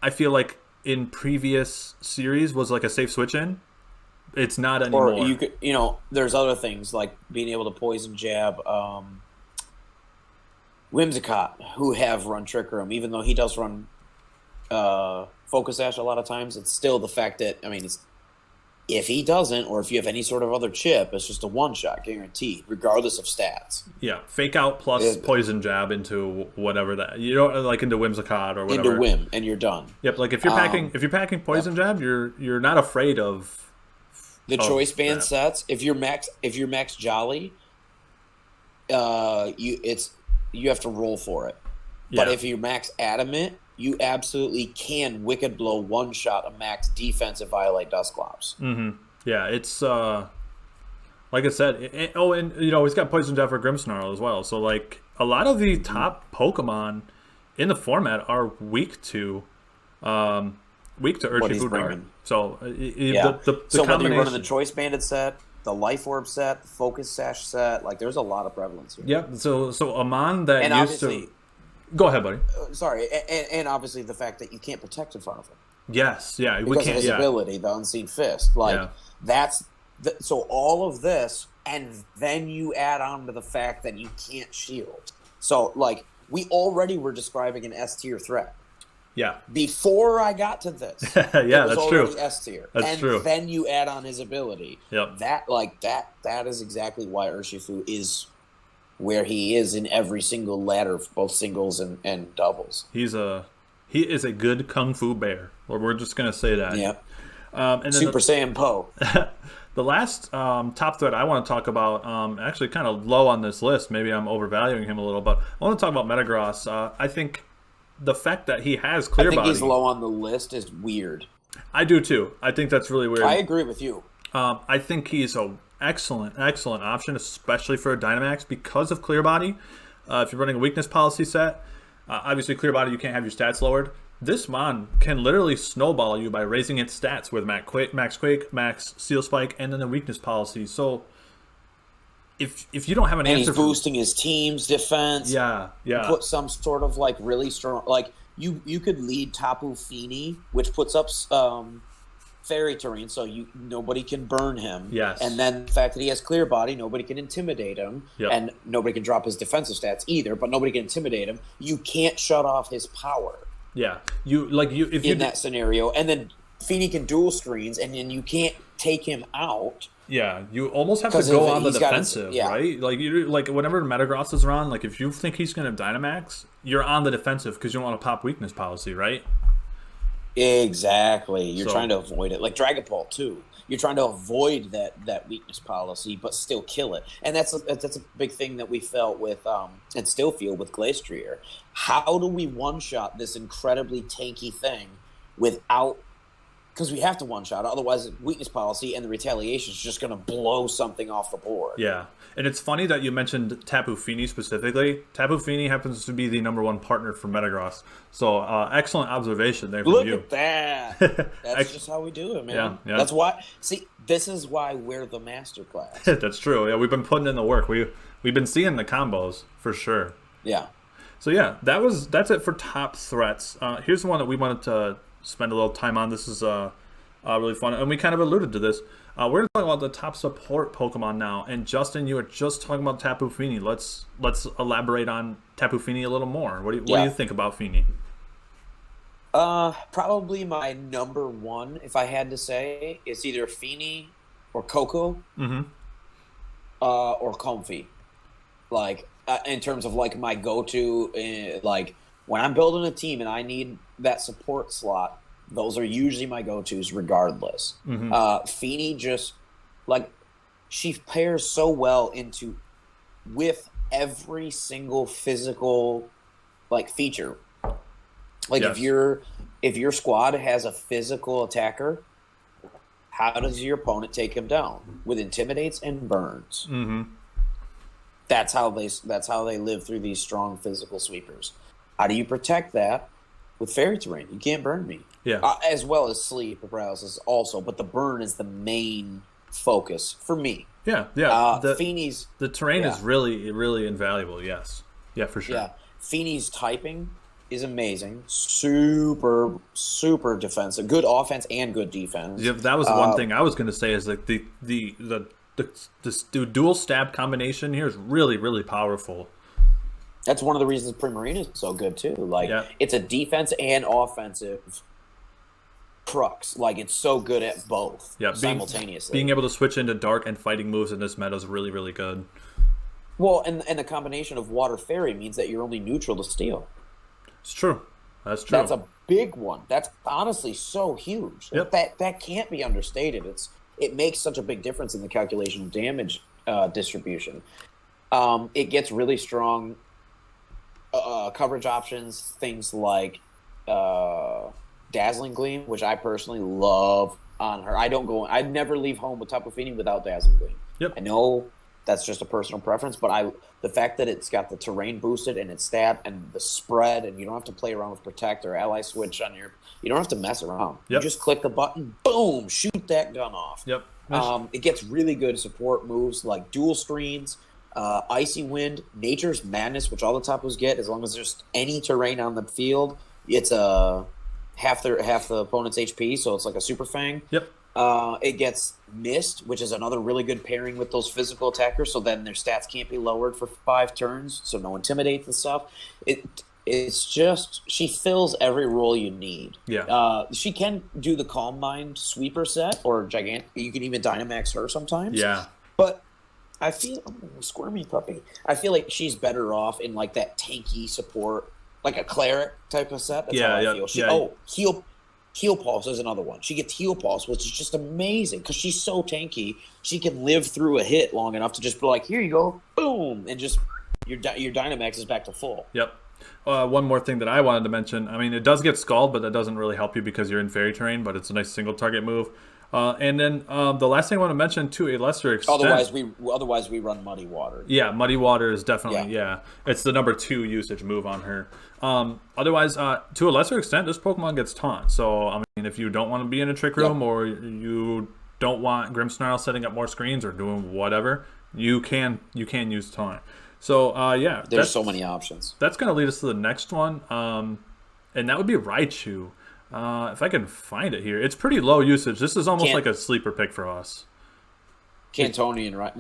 I feel like in previous series was like a safe switch in. It's not anymore. Or you could, there's other things like being able to Poison Jab Whimsicott, who have run Trick Room, even though he does run Focus Sash a lot of times. It's still the fact that, if he doesn't, or if you have any sort of other chip, it's just a one-shot guaranteed, regardless of stats. Yeah, Fake Out plus Poison Jab into whatever that like into Whimsicott or whatever. Into Whim, and you're done. Yep, like if you're packing Poison Jab, you're not afraid of the choice band sets. If you're max Jolly, you have to roll for it. Yeah. But if you're max Adamant, you absolutely can Wicked Blow one-shot a max defense and violate Dusclops. Mm-hmm. Yeah, it's like I said. And he's got Poison Jab for Grimmsnarl as well. So like a lot of the top Pokemon in the format are weak to Urshifu Dark. So so whether you're running the Choice Banded set, the Life Orb set, the Focus Sash set, like there's a lot of prevalence here. Yep. So Amon that and used to. Go ahead, buddy. Sorry, and obviously the fact that you can't protect in front of him. Yes, yeah, because of his ability, the Unseen Fist. So all of this, and then you add on to the fact that you can't shield. So like we already were describing an S tier threat. Yeah. Before I got to this, yeah, that's true. S tier, that's true. Then you add on his ability. Yep. That is exactly why Urshifu is where he is in every single ladder, both singles and doubles. He is a good kung fu bear. We're just gonna say that. Yep. And then Super Saiyan Po. The last top threat I want to talk about, actually kind of low on this list. Maybe I'm overvaluing him a little, but I want to talk about Metagross. I think the fact that he has Clear Body. I think he's low on the list is weird. I do too. I think that's really weird. I agree with you. I think he's a excellent option, especially for a Dynamax because of Clear Body. If you're running a weakness policy set, obviously Clear Body, you can't have your stats lowered. This Mon can literally snowball you by raising its stats with Max Quake, Max Seal Spike, and then the weakness policy. So if you don't have an answer, he's boosting his team's defense. Yeah. Put some sort of like really strong, like you could lead Tapu Fini, which puts up Fairy Terrain, so nobody can burn him. Yes. And then the fact that he has Clear Body, nobody can intimidate him. Yep. And nobody can drop his defensive stats either, but nobody can intimidate him. You can't shut off his power. Yeah. In that scenario. And then Fini can dual screens, and then you can't take him out. Yeah, you almost have to go on the defensive, right? Like whenever Metagross is around, like if you think he's going to Dynamax, you're on the defensive because you don't want to pop weakness policy, right? Exactly. You're trying to avoid it. Like Dragapult too. You're trying to avoid that weakness policy, but still kill it. And that's a big thing that we felt with and still feel with Glastrier. How do we one shot this incredibly tanky thing without? Because we have to one shot, otherwise weakness policy and the retaliation is just going to blow something off the board. Yeah, and it's funny that you mentioned Tapu Fini specifically. Tapu Fini happens to be the #1 partner for Metagross, so excellent observation there from you. Look at that! That's just how we do it, man. Yeah. That's why. See, this is why we're the master class. That's true. Yeah, we've been putting in the work. We've been seeing the combos for sure. Yeah. So yeah, that's it for top threats. Here's the one that we wanted to spend a little time on. This is really fun, and we kind of alluded to this. We're going to talk about the top support Pokemon now, and Justin, you were just talking about Tapu Fini. Let's elaborate on Tapu Fini a little more. What do you think about Fini? Probably my #1, if I had to say, is either Fini or Coco, or Comfy. Like in terms of like my go-to, like when I'm building a team and I need that support slot, those are usually my go-tos regardless. Feeney just like she pairs so well into with every single physical like feature. Like Yes. if your squad has a physical attacker, how does your opponent take him down? With intimidates and burns. That's how they live through these strong physical sweepers. How do you protect that? With fairy terrain, you can't burn me. Yeah. As well as sleep paralysis also, but the burn is the main focus for me. Yeah. Yeah. Feeney's the terrain is really, really invaluable. Yes. Yeah, for sure. Yeah, Feeney's typing is amazing. Super, super defensive. Good offense and good defense. Yeah, that was one thing I was going to say is like the dual stab combination here is really, really powerful. That's one of the reasons Primarina is so good too. Like Yeah. it's a defense and offensive crux. Like it's so good at both simultaneously. Being able to switch into dark and fighting moves in this meta is really, really good. Well, and the combination of Water Fairy means that you're only neutral to steel. It's true. That's true. That's a big one. That's honestly so huge. Yep. That can't be understated. It makes such a big difference in the calculation of damage distribution. It gets really strong coverage options, things like Dazzling Gleam, which I personally love on her. I'd never leave home with Tapu Fini without Dazzling Gleam. Yep. I know that's just a personal preference, but the fact that it's got the terrain boosted and it's stab and the spread, and you don't have to play around with protect or ally switch you don't have to mess around. Yep. You just click the button, boom, shoot that gun off. Yep. It gets really good support moves like dual screens, Icy Wind, Nature's Madness, which all the Tapus get as long as there's any terrain on the field. It's half the opponent's HP, so it's like a super fang. Yep. It gets Mist, which is another really good pairing with those physical attackers, so then their stats can't be lowered for 5 turns, so no intimidates and stuff. It's just she fills every role you need. Yeah. She can do the Calm Mind sweeper set or gigantic. You can even Dynamax her sometimes. Yeah. But I feel squirmy puppy. I feel like she's better off in like that tanky support, like a cleric type of set. That's how I feel. Heal Pulse is another one. She gets Heal Pulse, which is just amazing because she's so tanky. She can live through a hit long enough to just be like, here you go, boom, and just your Dynamax is back to full. Yep. One more thing that I wanted to mention. I mean, it does get Scald, but that doesn't really help you because you're in Fairy Terrain, but it's a nice single target move. And then the last thing I want to mention, to a lesser extent... Otherwise, we run Muddy Water. Yeah, Muddy Water is definitely, it's the number 2 usage move on her. Otherwise, to a lesser extent, this Pokemon gets Taunt. So, I mean, if you don't want to be in a Trick Room or you don't want Grimmsnarl setting up more screens or doing whatever, you can use Taunt. So, there's so many options. That's going to lead us to the next one, and that would be Raichu. If I can find it here, it's pretty low usage. This is almost like a sleeper pick for us. Cantonian, right?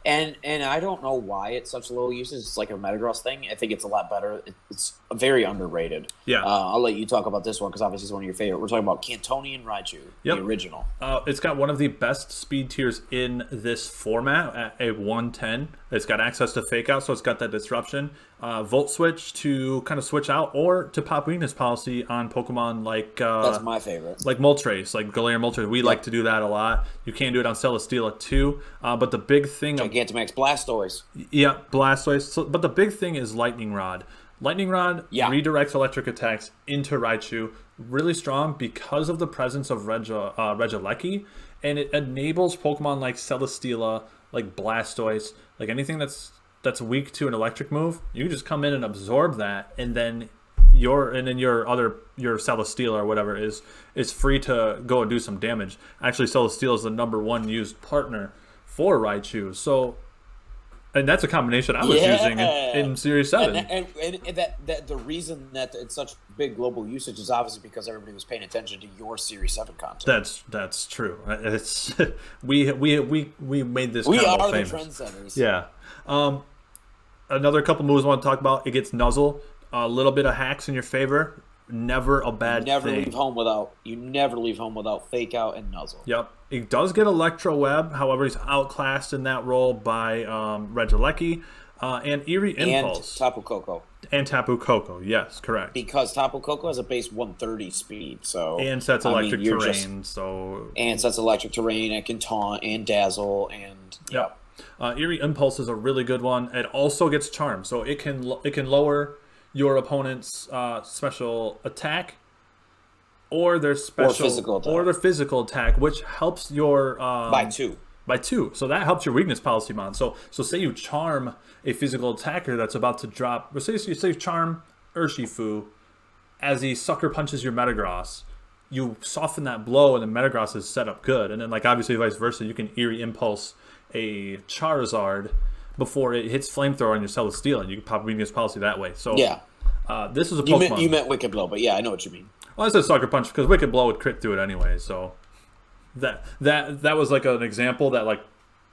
And I don't know why it's such low usage. It's like a Metagross thing. I think it's a lot better. It's very underrated. Yeah. I'll let you talk about this one because obviously it's one of your favorite. We're talking about Cantonian Raichu, the original. It's got one of the best speed tiers in this format at a 110. It's got access to Fake Out, so it's got that disruption. Volt Switch to kind of switch out, or to Papuina's policy on Pokemon like... that's my favorite. Like Moltres, like Galarian Moltres. We like to do that a lot. You can do it on Celesteela too. But the big thing... Gigantamax Blastoise. Yeah, Blastoise. So, but the big thing is Lightning Rod. Lightning Rod redirects electric attacks into Raichu. Really strong because of the presence of Regieleki. And it enables Pokemon like Celesteela, like Blastoise, like anything that's weak to an electric move. You can just come in and absorb that, and then your Celesteela or whatever is free to go and do some damage. Actually, Celesteela is the number 1 used partner for Raichu. So, and that's a combination I was using in Series 7. And that the reason that it's such big global usage is obviously because everybody was paying attention to your Series 7 content. That's true. It's we made this. We combo are famous. The trendsetters. Yeah. Another couple moves I want to talk about. It gets Nuzzle. A little bit of hacks in your favor. Never a bad thing. You never leave home without Fake Out and Nuzzle. Yep. It does get Electro Web. However, he's outclassed in that role by Regieleki. And Eerie and Impulse. Tapu Koko. And Tapu Koko, yes, correct. Because Tapu Koko has a base 130 speed, so And sets I mean, electric terrain, so... and sets electric terrain, and can taunt and dazzle, and Yep. Eerie Impulse is a really good one. It also gets Charm, so it can lower your opponent's special attack or their their physical attack, which helps your by 2. By 2. So that helps your weakness policy mon. So say you charm a physical attacker that's about to drop. Say you charm Urshifu as he sucker punches your Metagross. You soften that blow, and the Metagross is set up good. And then, like, obviously vice versa, you can Eerie Impulse a Charizard before it hits Flamethrower on your Celesteela, and you can pop weakness policy that way. So yeah, this is a Pokemon. You meant Wicked Blow, but yeah, I know what you mean. Well, I said Sucker Punch because Wicked Blow would crit through it anyway. So that was like an example that like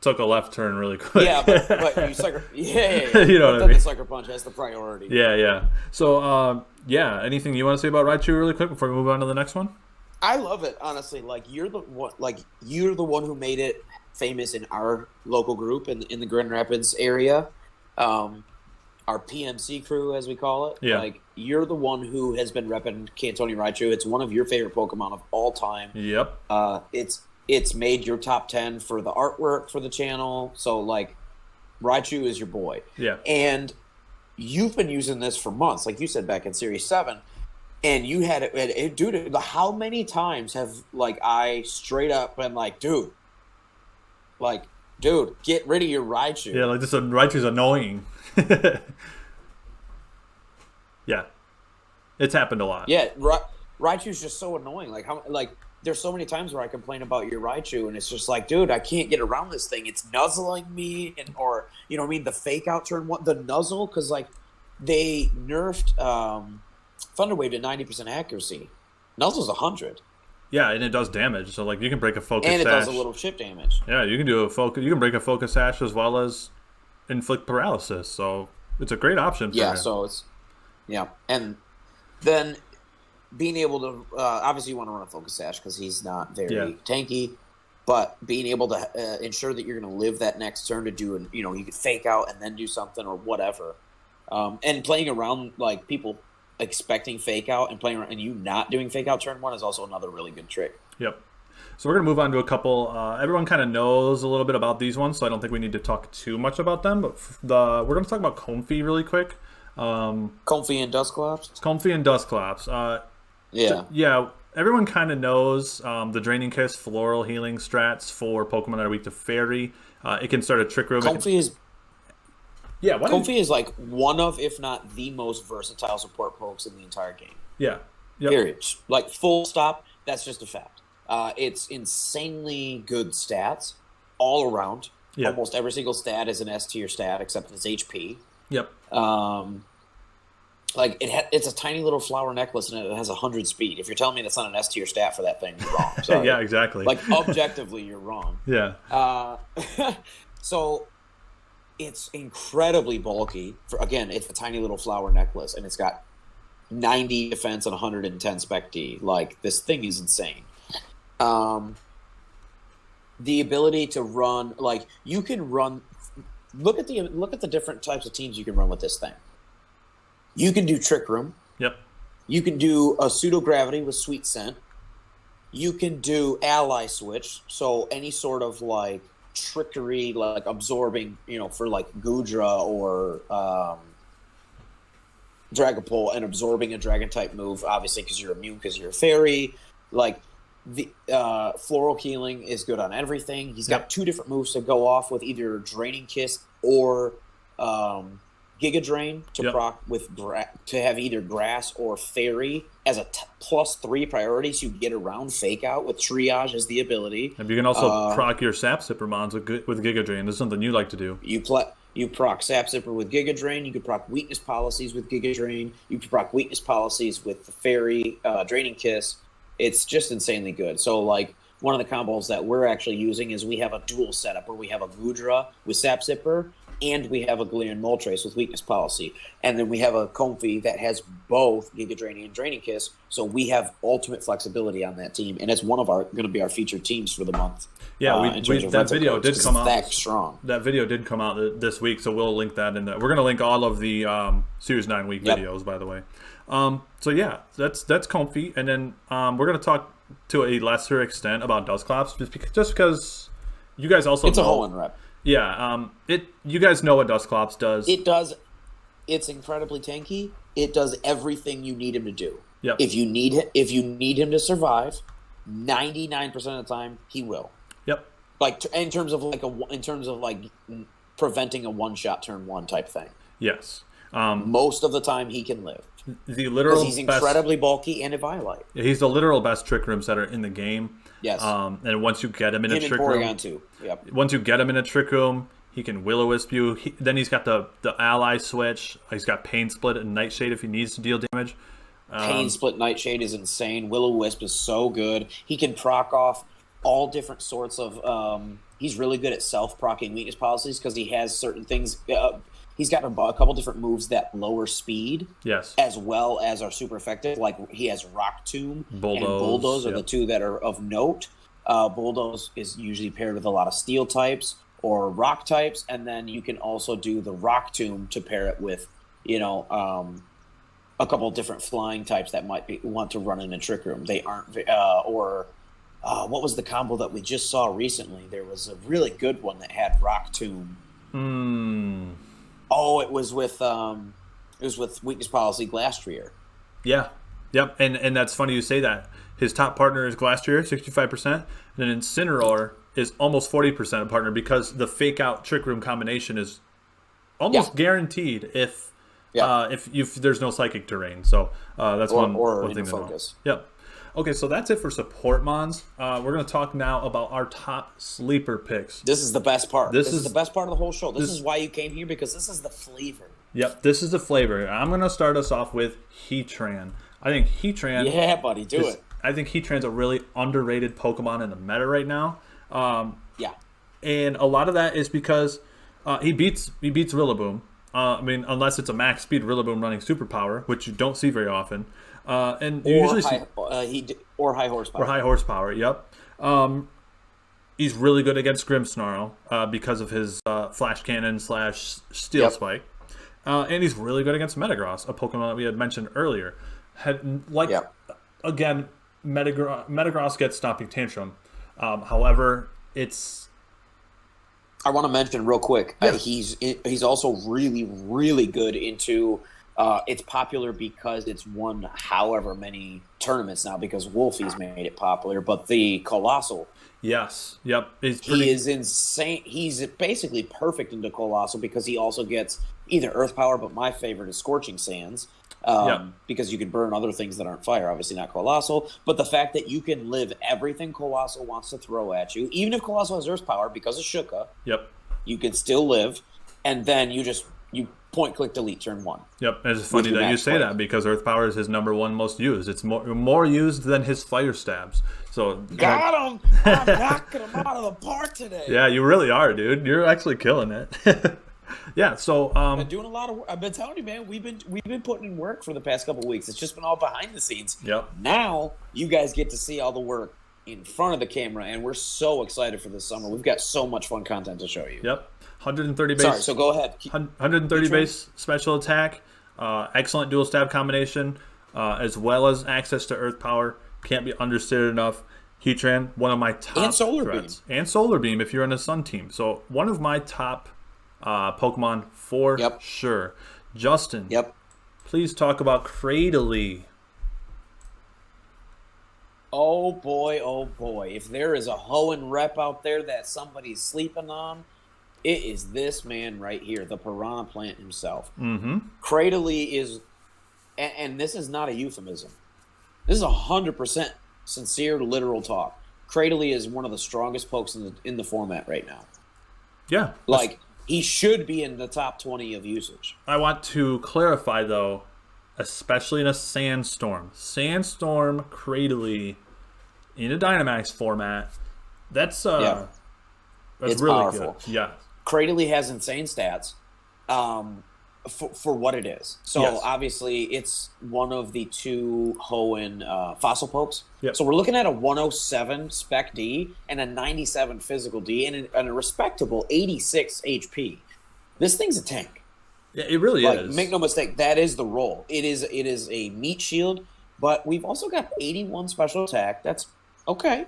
took a left turn really quick. Yeah, but you sucker. Yeah. You know what I mean? The Sucker Punch has the priority. Yeah. So anything you want to say about Raichu really quick before we move on to the next one? I love it, honestly. Like you're the one who made it famous in our local group in the Grand Rapids area. Our PMC crew, as we call it. Yeah. Like, you're the one who has been repping Cantoni Raichu. It's one of your favorite Pokemon of all time. Yep. It's made your top 10 for the artwork for the channel. So, like, Raichu is your boy. Yeah. And you've been using this for months, like you said back in Series 7. And you had it, dude, how many times have, like, I straight up been like, dude, get rid of your Raichu. Yeah, like, this Raichu's annoying. Yeah, it's happened a lot. Yeah, Raichu's just so annoying. There's so many times where I complain about your Raichu, and it's just like, dude, I can't get around this thing. It's nuzzling me, or you know what I mean, the fake out turn one, the nuzzle, because like they nerfed Thunder Wave to 90% accuracy. Nuzzle's 100. Yeah, and it does damage. So like you can break a focus and it sash. does a little chip damage. Yeah, you can do a focus. You can break a focus sash as well as inflict paralysis. So it's a great option. For him. So it's and then being able to obviously you want to run a focus sash because he's not very tanky, but being able to ensure that you're going to live that next turn to do you could fake out and then do something or whatever, and playing around like people expecting fake out and playing around and you not doing fake out turn one is also another really good trick. Yep. So we're going to move on to a couple. Everyone kind of knows a little bit about these ones, so I don't think we need to talk too much about them. But we're going to talk about Comfey really quick. Comfey and Dusclops? Comfey and Dusclops. Yeah. Everyone kind of knows the Draining Kiss, Floral Healing strats for Pokemon that are weak to Fairy. It can start a Trick Room. Comfey is like one of, if not the most versatile support pokes in the entire game. Yeah. Yep. Period. Like, full stop. That's just a fact. It's insanely good stats all around. Yep. Almost every single stat is an S tier stat except its HP. Yep. Like it's a tiny little flower necklace and it has 100 speed. If you're telling me that's not an S tier stat for that thing, you're wrong. Sorry. Yeah, exactly. Like objectively, you're wrong. Yeah. So it's incredibly bulky. It's a tiny little flower necklace and it's got 90 defense and 110 spec D. Like this thing is insane. The ability to run, like you can run. Look at the different types of teams you can run with this thing. You can do Trick Room. Yep. You can do a Pseudo Gravity with Sweet Scent. You can do Ally Switch, so any sort of like trickery, like absorbing, for like Goodra or Dragapult and absorbing a Dragon type move, obviously because you're immune because you're a fairy. Like the Floral Healing is good on everything. He's got 2 different moves to go off with, either Draining Kiss or Giga Drain to proc with to have either Grass or Fairy as a +3 priority, so you get around Fake Out with Triage as the ability. And you can also proc your Sap Sipper mons with Giga Drain. This is something you like to do. You proc Sap Sipper with Giga Drain. You can proc Weakness Policies with Giga Drain. You can proc Weakness Policies with the Fairy Draining Kiss. It's just insanely good. So, like, one of the combos that we're actually using is we have a dual setup where we have a Goodra with Sap Sipper and we have a Galarian Moltres with weakness policy, and then we have a Comfey that has both Giga Drain and Draining Kiss, so we have ultimate flexibility on that team, and it's one of our going to be our featured teams for the month. Yeah, that video did come out. That strong. That video did come out this week, so we'll link that in there. We're going to link all of the Series 9 week videos, by the way. So yeah, that's Comfey, and then we're going to talk to a lesser extent about Dusclops, just because you guys also it's know. A Hoenn rep. Yeah, you guys know what Dusclops does. It does. It's incredibly tanky. It does everything you need him to do. Yep. If you need him to survive, 99% of the time he will. Yep. Like in terms of preventing a one-shot turn one type thing. Yes. Most of the time he can live. The literal because he's incredibly bulky and a Violite. He's the literal best Trick Room setter in the game. Yes. And once you get him in a Trick Room, too. Yep. Once you get him in a Trick Room, he can Will-O-Wisp you. Then he's got the ally switch. He's got Pain Split and Nightshade if he needs to deal damage. Pain Split Nightshade is insane. Will-O-Wisp is so good. He can proc off all different sorts of. He's really good at self-procking weakness policies because he has certain things. He's got a couple different moves that lower speed, yes, as well as are super effective. Like he has Rock Tomb and Bulldoze are the two that are of note. Bulldoze is usually paired with a lot of Steel types or Rock types, and then you can also do the Rock Tomb to pair it with, a couple different flying types that might want to run in a Trick Room. They aren't, what was the combo that we just saw recently? There was a really good one that had Rock Tomb. Oh, it was with weakness policy Glastrier. Yeah, yep, and that's funny you say that. His top partner is Glastrier, 65%, and then Incineroar is almost 40% a partner because the fake out Trick Room combination is almost guaranteed if there's no psychic terrain. So that's one thing to focus. Know. Yep. Okay, so that's it for support mons. We're going to talk now about our top sleeper picks. This is the best part. This is the best part of the whole show. This is why you came here, because this is the flavor. Yep, this is the flavor. I'm going to start us off with Heatran. I think Heatran... Yeah, buddy, do it. I think Heatran's a really underrated Pokemon in the meta right now. Yeah. And a lot of that is because he beats Rillaboom. Unless it's a max speed Rillaboom running superpower, which you don't see very often. And you usually see high horsepower. Or high horsepower, yep. He's really good against Grimmsnarl because of his Flash Cannon / Steel Spike. And he's really good against Metagross, a Pokemon that we had mentioned earlier. Again, Metagross gets Stomping Tantrum. However, it's... I want to mention real quick, he's also really, really good into... it's popular because it's won however many tournaments now because Wolfie's made it popular, but the Colossal. Yes. Yep. He is insane. He's basically perfect into Colossal because he also gets either Earth Power, but my favorite is Scorching Sands. Because you can burn other things that aren't fire, obviously not Colossal. But the fact that you can live everything Colossal wants to throw at you, even if Colossal has Earth Power because of Shuka, you can still live, and then you point, click, delete, turn one. Yep, it's funny that you say that because Earth Power is his #1 most used. It's more used than his Fire Stabs. So got him! I'm knocking him out of the park today. Yeah, you really are, dude. You're actually killing it. Yeah, so I've been doing a lot of work. I've been telling you, man. We've been putting in work for the past couple of weeks. It's just been all behind the scenes. Yep. Now you guys get to see all the work in front of the camera, and we're so excited for this summer. We've got so much fun content to show you. Yep. 130 base. Sorry, so go ahead. 130 base special attack. Excellent dual stab combination, as well as access to Earth Power. Can't be understated enough. Heatran, one of my top and Solar threats. Beam. And Solar Beam if you're in a Sun team. So one of my top Pokemon for sure. Justin, please talk about Cradily. Oh boy. If there is a Hoenn rep out there that somebody's sleeping on, it is this man right here, the Piranha Plant himself. Mm-hmm. Cradily is, and this is not a euphemism. This is 100% sincere, literal talk. Cradily is one of the strongest pokes in the format right now. Yeah. He should be in the top 20 of usage. I want to clarify, though, especially in a Sandstorm. Sandstorm Cradily in a Dynamax format, that's it's really powerful. good. Yeah. Cradley has insane stats. For what it is. So Yes. obviously it's one of the two Hoenn fossil pokes. Yep. So we're looking at a 107 spec D and a 97 physical D and a respectable 86 HP. This thing's a tank. Yeah, it really is. Make no mistake, that is the role. It is a meat shield, but we've also got 81 special attack. That's okay.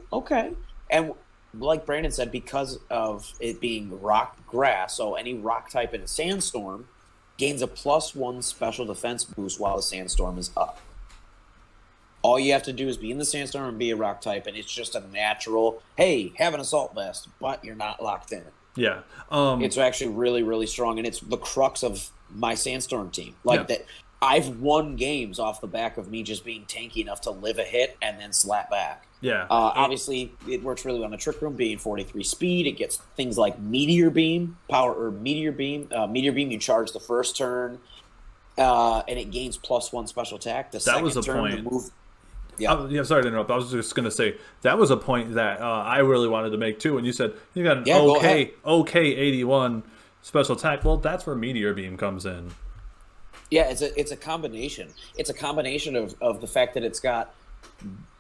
And like Brandon said, because of it being rock grass, so any rock type in a sandstorm gains a +1 special defense boost while the sandstorm is up. All you have to do is be in the sandstorm and be a rock type, and it's just a natural, hey, have an assault vest, but you're not locked in. Yeah. It's actually really, really strong, and it's the crux of my sandstorm team. That, I've won games off the back of me just being tanky enough to live a hit and then slap back. Yeah. Obviously, it works really well on the Trick Room, being 43 speed. It gets things like Meteor Beam, Meteor Beam. Meteor Beam, you charge the first turn, and it gains +1 special attack. The second was a turn, point. the move. Yeah, sorry to interrupt. I was just going to say that was a point that I really wanted to make too. When you said you got an okay 81 special attack, well, that's where Meteor Beam comes in. Yeah, it's a combination. It's a combination of the fact that it's got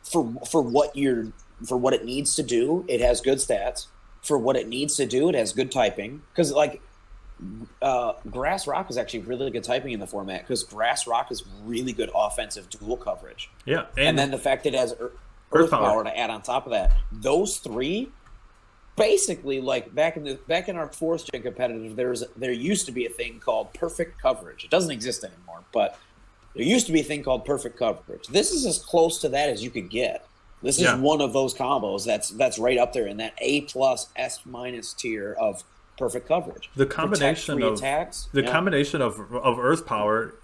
for what it needs to do, it has good stats. For what it needs to do, it has good typing. Because Grass Rock is actually really good typing in the format, because Grass Rock is really good offensive dual coverage. Yeah, and then the fact it has Earth Power to add on top of that. Those three, basically, like back in our 4th gen competitive, there used to be a thing called perfect coverage. It doesn't exist anymore, but there used to be a thing called perfect coverage. This is as close to that as you could get. This is one of those combos that's right up there in that A+, S- tier of perfect coverage. The combination of attacks, combination of Earth Power,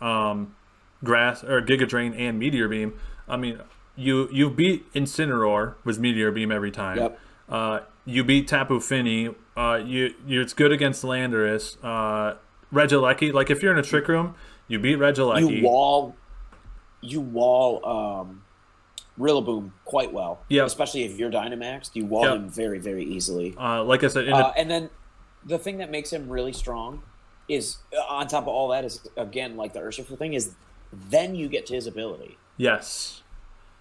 Grass or Giga Drain and Meteor Beam. I mean, you beat Incineroar with Meteor Beam every time. Yep. You beat Tapu Fini. It's good against Landorus. Regieleki, like if you're in a Trick Room, you beat Regieleki. You wall Rillaboom quite well. Yeah. Especially if you're Dynamaxed, you wall him very, very easily. Like I said, and then the thing that makes him really strong is, on top of all that, is again like the Urshifu thing, is then you get to his ability. Yes.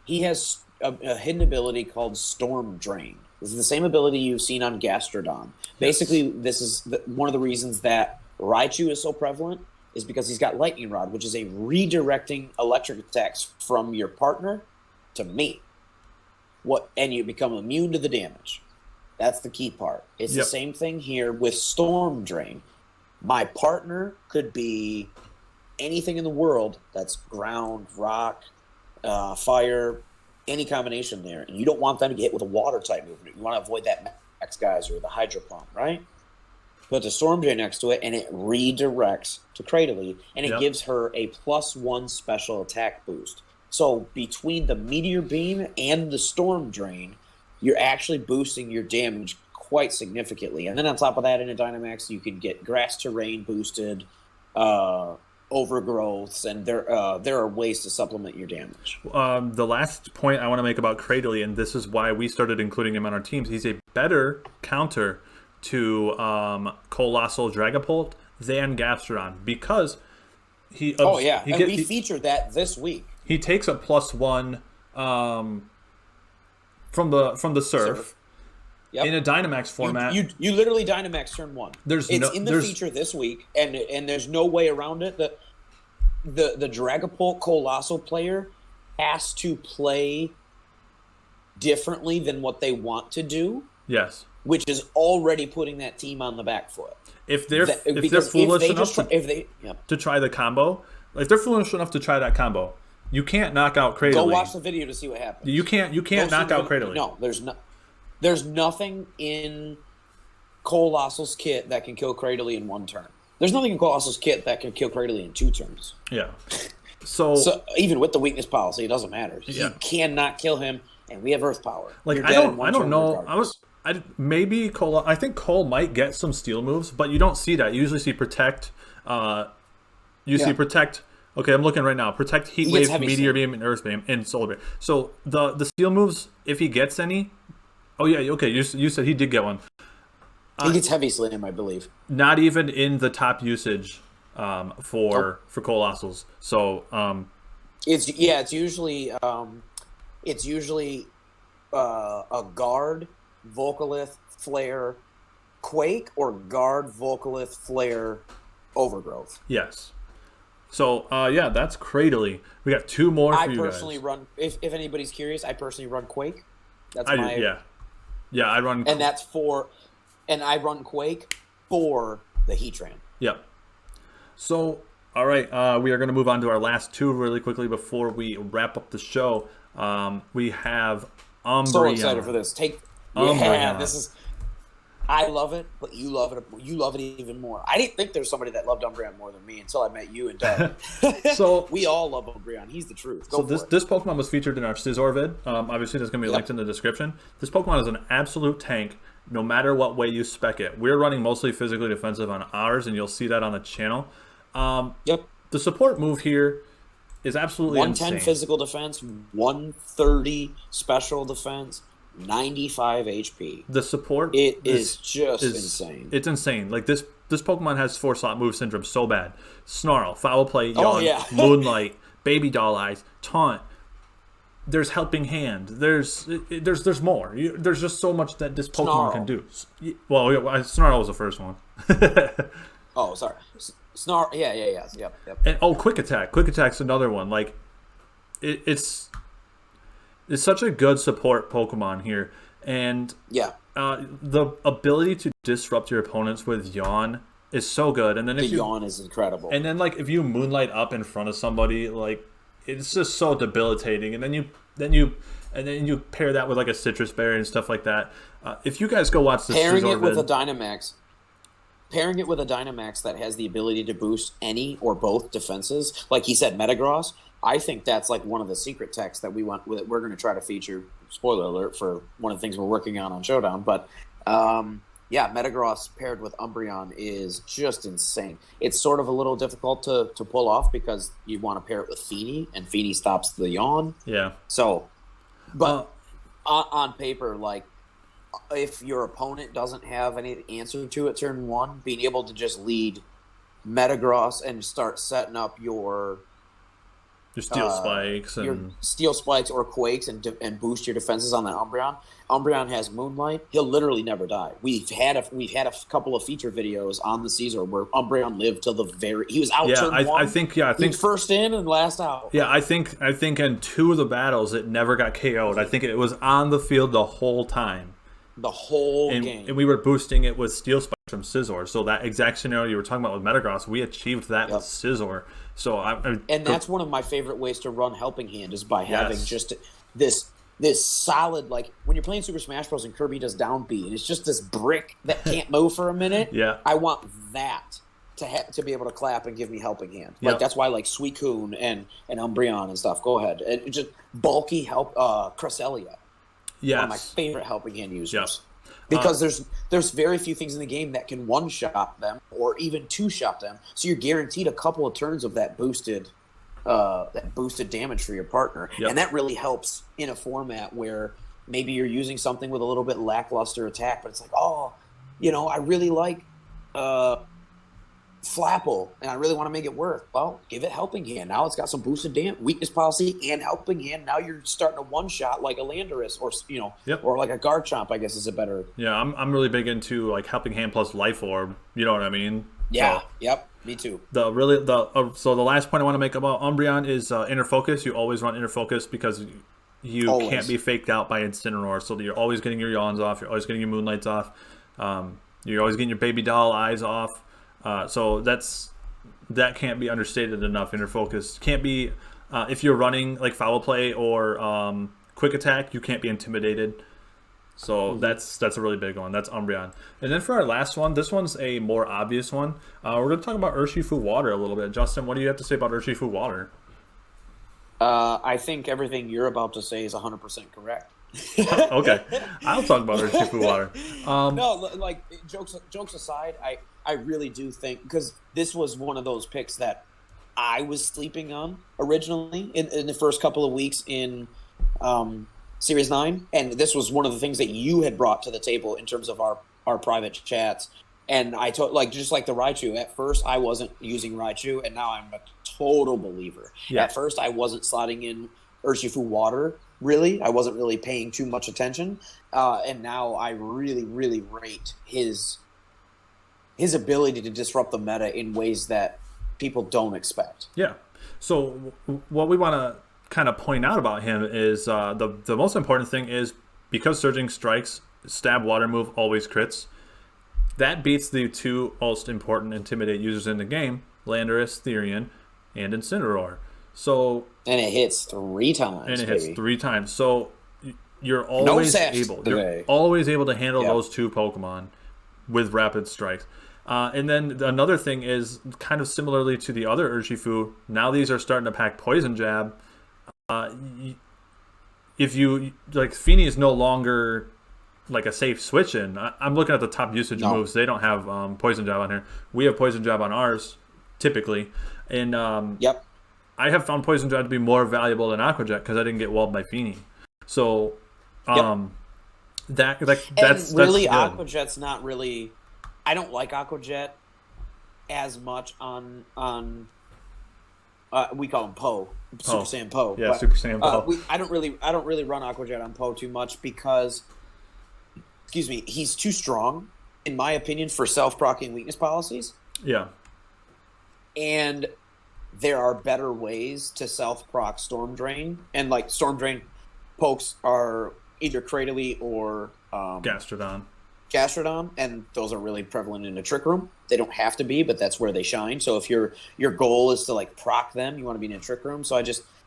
He has a hidden ability called Storm Drain. This is the same ability you've seen on Gastrodon. Basically, this is one of the reasons that Raichu is so prevalent, is because he's got Lightning Rod, which is a redirecting electric attacks from your partner to me. And you become immune to the damage. That's the key part. It's the same thing here with Storm Drain. My partner could be anything in the world that's ground, rock, fire, any combination there. And you don't want them to get hit with a water type movement. You want to avoid that Max Geyser or the Hydro Pump, right? Put the Storm Drain next to it, and it redirects to Cradley, and it gives her a +1 special attack boost. So between the Meteor Beam and the Storm Drain, you're actually boosting your damage quite significantly. And then on top of that, in a Dynamax, you can get Grass Terrain boosted, overgrowths, and there are ways to supplement your damage. The last point I want to make about Cradley, and this is why we started including him on our teams, he's a better counter to Colossal Dragapult than Gastrodon, because he... we featured that this week. He takes a +1 from the Surf. Yep. In a Dynamax format. You literally Dynamax turn 1. It's in the feature this week, and there's no way around it. The Dragapult Colossal player has to play differently than what they want to do. Yes. Which is already putting that team on the back foot. If they're foolish enough to try the combo, if they're foolish enough to try that combo, you can't knock out Cradley. Go watch the video to see what happens. You can't knock out Cradley. No, there's nothing in Colossal's kit that can kill Cradley in 1 turn. There's nothing in Colossal's kit that can kill Cradley in 2 turns. Yeah. So even with the weakness policy, it doesn't matter. You cannot kill him, and we have Earth Power. Like I don't know. Maybe Cole. I think Cole might get some steal moves, but you don't see that. You usually see Protect. See Protect. Okay, I'm looking right now. Protect, Heat Wave, Meteor Beam, and Earth Beam, and Solar Beam. So the steal moves, if he gets any. Oh yeah, okay. You said he did get one. He gets heavy slam, I believe. Not even in the top usage Nope. for colossals. So It's usually a guard, Volcolith, flare, quake, or guard, Volcolith, flare, overgrowth. yes. So yeah, that's Cradily. We got two more I for you personally guys. run. If anybody's curious, I personally run quake. That's I do, my yeah, yeah. I run. and that's for, and I run quake for the Heatran. Yep. So, all right, we are going to move on to our last two really quickly before we wrap up the show. We have So excited for Umbreon. this. Yeah, Umbreon. this is. I love it, but you love it. You love it even more. I didn't think there was somebody that loved Umbreon more than me until I met you and Doug. So, We all love Umbreon. He's the truth. Go so for this it. this Pokemon was featured in our Scizor vid. Obviously, there's going to be linked in the description. This Pokemon is an absolute tank, no matter what way you spec it. We're running mostly physically defensive on ours, and you'll see that on the channel. Yep. The support move here is absolutely 110 insane. physical defense, 130 special defense, 95 HP. The support It is just insane. It's insane. Like this Pokemon has 4-slot move syndrome so bad. Snarl, Foul Play, Yawn, Oh, yeah. Moonlight, Baby Doll Eyes, Taunt. There's Helping Hand. There's more. There's just so much that this Pokemon can do. Well, Snarl was the first one. Oh, sorry. Snar. Yeah. Yep. And Quick Attack. Quick Attack's another one. Like it's such a good support Pokemon here, and Yeah. the ability to disrupt your opponents with Yawn is so good. And then The if you yawn is incredible. and then like if you Moonlight up in front of somebody, like it's just so debilitating. And then you pair that with like a Citrus Berry and stuff like that. If you guys go watch this Pairing Scizor it with a vid, Dynamax. Pairing it with a Dynamax that has the ability to boost any or both defenses, like he said, Metagross. I think that's like one of the secret techs that we're going to try to feature. Spoiler alert for one of the things we're working on Showdown. But yeah, Metagross paired with Umbreon is just insane. It's sort of a little difficult to pull off because you want to pair it with Feeny, and Feeny stops the yawn. yeah. So, but on paper, like, if your opponent doesn't have any answer to it turn one, being able to just lead Metagross and start setting up your Steel Spikes your and steel spikes or quakes and boost your defenses on that Umbreon. Umbreon has Moonlight. He'll literally never die. We've had a couple of feature videos on the Caesar where Umbreon lived till the very. He was out turn one. I think He was first in and last out. yeah, I think in two of the battles it never got KO'd. I think it was on the field the whole time. The whole And, game. and we were boosting it with Steel Spikes from Scizor. So that exact scenario you were talking about with Metagross, we achieved that with Scizor. So And that's one of my favorite ways to run Helping Hand is by having just this solid, like when you're playing Super Smash Bros. And Kirby does down B and it's just this brick that can't move for a minute. Yeah. I want that to be able to clap and give me Helping Hand. Like that's why like Suicune and Umbreon and stuff. Go ahead. And just bulky Cresselia. yes. One of my favorite Helping Hand users. Yep. Because there's very few things in the game that can one-shot them or even two-shot them. So you're guaranteed a couple of turns of that boosted damage for your partner. Yep. And that really helps in a format where maybe you're using something with a little bit lackluster attack, but it's like, I really like Flapple, and I really want to make it work. Well, give it Helping Hand. Now it's got some boosted weakness policy and Helping Hand. Now you're starting a one-shot like a Landorus or like a Garchomp, I guess is a better. Yeah, I'm really big into like Helping Hand plus Life Orb. You know what I mean? Yeah. So, Yep. Me too. So the last point I want to make about Umbreon is Inner Focus. You always run Inner Focus because you can't be faked out by Incineroar. So you're always getting your Yawns off. You're always getting your Moonlights off. You're always getting your Baby Doll Eyes off. So that can't be understated enough. Inner Focus can't be if you're running like Foul Play or Quick Attack, you can't be intimidated. So that's a really big one. That's Umbreon. And then for our last one, this one's a more obvious one. We're going to talk about Urshifu Water a little bit. Justin, what do you have to say about Urshifu Water? I think everything you're about to say is 100% correct. Okay, I'll talk about Urshifu Water. No, like jokes aside, I really do think because this was one of those picks that I was sleeping on originally in the first couple of weeks in Series 9, and this was one of the things that you had brought to the table in terms of our our private chats. And I told, like, just like the Raichu, at first I wasn't using Raichu, and now I'm a total believer. Yeah. At first I wasn't slotting in Urshifu Water, really. I wasn't really paying too much attention. And now I really, really rate his ability to disrupt the meta in ways that people don't expect. Yeah. So what we want to kind of point out about him is the most important thing is because Surging Strike's stab water move always crits, that beats the two most important Intimidate users in the game, Landorus, Therian, and Incineroar. So and it hits 3 times. And it hits 3 times. So you're always able to handle those 2 Pokemon with Rapid Strikes. And then another thing is kind of similarly to the other Urshifu. Now these are starting to pack Poison Jab. If you like, Feeny is no longer like a safe switch in. I'm looking at the top usage moves. They don't have Poison Jab on here. We have Poison Jab on ours typically, and I have found Poison Jab to be more valuable than Aqua Jet because I didn't get walled by Feeny. So that's really good. Aqua Jet's not really. I don't like Aqua Jet as much on we call him Poe, Super Saiyan Poe. Yeah, Super Saiyan Poe. I don't really run Aqua Jet on Poe too much because, excuse me, he's too strong, in my opinion, for self-proccing weakness policies. Yeah. And there are better ways to self-proc Storm Drain, and like Storm Drain pokes are either Cradily or Gastrodon, and those are really prevalent in the Trick Room. They don't have to be, but that's where they shine. So if your goal is to like proc them, you want to be in a Trick Room. So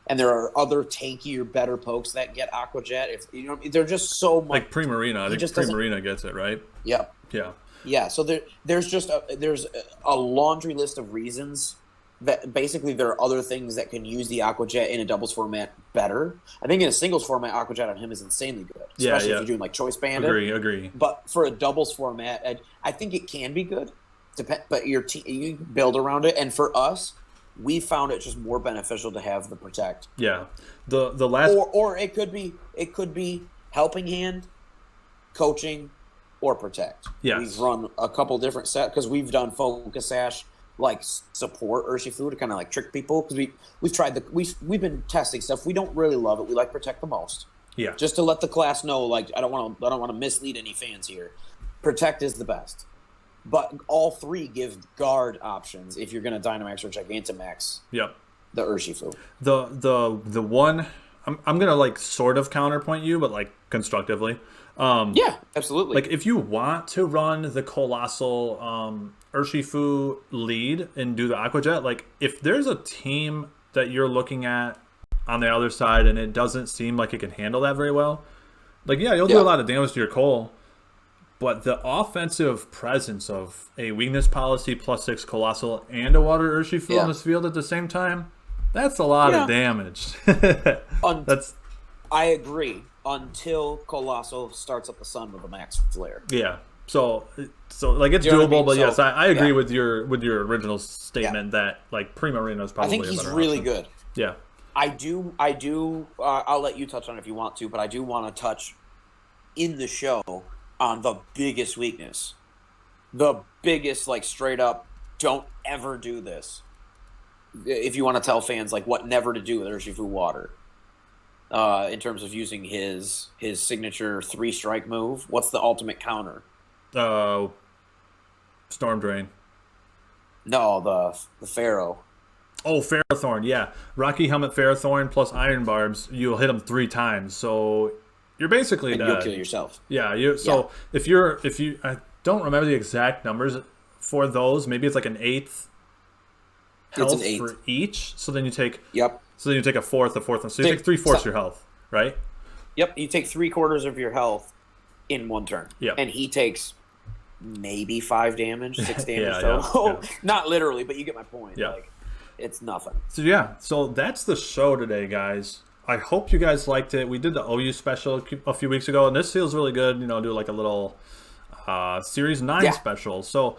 and there are other tankier, better pokes that get Aqua Jet. If you know, they're just so much like Primarina. I think Primarina gets it, right? Yep. Yeah. Yeah. So there's a laundry list of reasons that basically there are other things that can use the Aqua Jet in a doubles format better. I think in a singles format, Aqua Jet on him is insanely good, especially if you're doing like Choice Bandit. Agree. But for a doubles format, I think it can be good. But you build around it, and for us, we found it just more beneficial to have the Protect. Yeah, the last or it could be Helping Hand, Coaching, or Protect. Yes. We've run a couple different sets because we've done Focus Sash, like support Urshifu to kind of like trick people because we've been testing stuff. We don't really love it. We like Protect the most. Yeah. Just to let the class know, like I don't want to mislead any fans here. Protect is the best, but all 3 give guard options if you're going to Dynamax or Gigantamax. Yep. The Urshifu. The one I'm gonna like sort of counterpoint you, but like constructively. Yeah, absolutely. Like if you want to run the Colossal Urshifu lead and do the Aqua Jet, like if there's a team that you're looking at on the other side and it doesn't seem like it can handle that very well, like you'll do a lot of damage to your Cole, but the offensive presence of a weakness policy +6 Colossal and a Water Urshifu on this field at the same time, that's a lot of damage. I agree until Colossal starts up the sun with a max flare. Yeah. So like it's doable, but yes, I agree with your original statement that like Primarina is probably. I think he's really good. Yeah, I do. I'll let you touch on it if you want to, but I do want to touch in the show on the biggest weakness, the biggest like straight up. Don't ever do this. If you want to tell fans like what never to do with Urshifu Water, in terms of using his signature 3-strike move, what's the ultimate counter? Storm Drain. No, the Pharaoh. Oh, Ferrothorn, yeah. Rocky Helmet Ferrothorn plus Iron Barbs, you'll hit him 3 times. So you're basically dead. You'll kill yourself. Yeah, if you I don't remember the exact numbers for those, maybe it's like an 1/8 health for each. So then you take So then you take a fourth. So you take 3/4 your health, right? Yep, you take 3/4 of your health in one turn. Yeah. And he takes maybe 5 damage, 6 damage total. Not literally, but you get my point. Yeah. Like, it's nothing. So that's the show today, guys. I hope you guys liked it. We did the OU special a few weeks ago, and this feels really good. Do like a little Series 9 special. So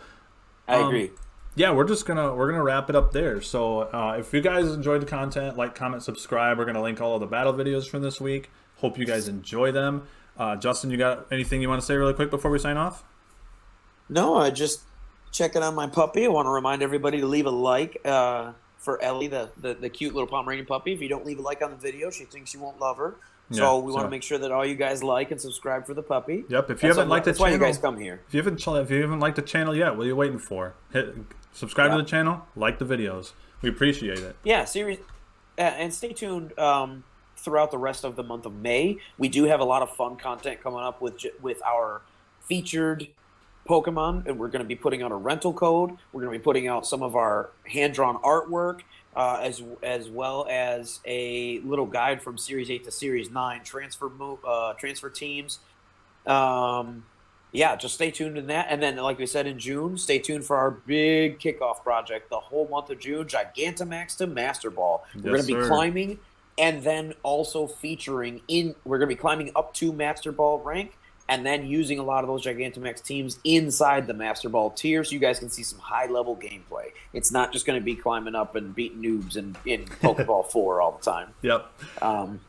I agree. Yeah, we're gonna wrap it up there. So if you guys enjoyed the content, like, comment, subscribe. We're gonna link all of the battle videos from this week. Hope you guys enjoy them. Justin, you got anything you want to say really quick before we sign off? No, I just checking on my puppy. I want to remind everybody to leave a like for Ellie, the cute little Pomeranian puppy. If you don't leave a like on the video, she thinks you won't love her. Yeah. So we want to So, make sure that all you guys like and subscribe for the puppy. yep. If you haven't liked the That's why you guys channel, come here. if you haven't liked the channel yet, what are you waiting for? Hit subscribe to Yeah. the channel, like the videos. We appreciate it. Yeah, series, and stay tuned throughout the rest of the month of May. We do have a lot of fun content coming up with our featured Pokemon, and we're going to be putting out a rental code. We're going to be putting out some of our hand drawn artwork, as well as a little guide from Series 8 to Series 9 transfer teams. Yeah, just stay tuned in that. And then, like we said in June, stay tuned for our big kickoff project. The whole month of June, Gigantamax to Master Ball. We're going Yes, to be sir. climbing, and then also featuring in. We're going to be climbing up to Master Ball rank, and then using a lot of those Gigantamax teams inside the Master Ball tier, so you guys can see some high level gameplay. It's not just going to be climbing up and beating noobs in Pokeball 4 all the time. Yep. Um,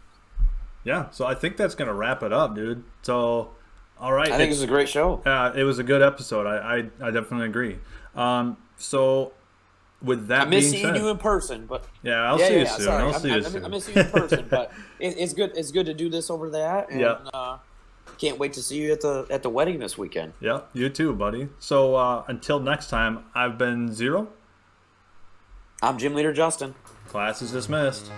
Yeah. So I think that's gonna wrap it up, dude. So, all right. I think this is a great show. It was a good episode. I definitely agree. So with that I miss being seeing said, you in person, but yeah, I'll see you soon. sorry, I'll see you soon. I miss you in person, but it's good. It's good to do this over that, and Yeah. can't wait to see you at the wedding this weekend. Yeah, you too, buddy. So until next time, I've been Zero. I'm Gym Leader Justin. Class is dismissed.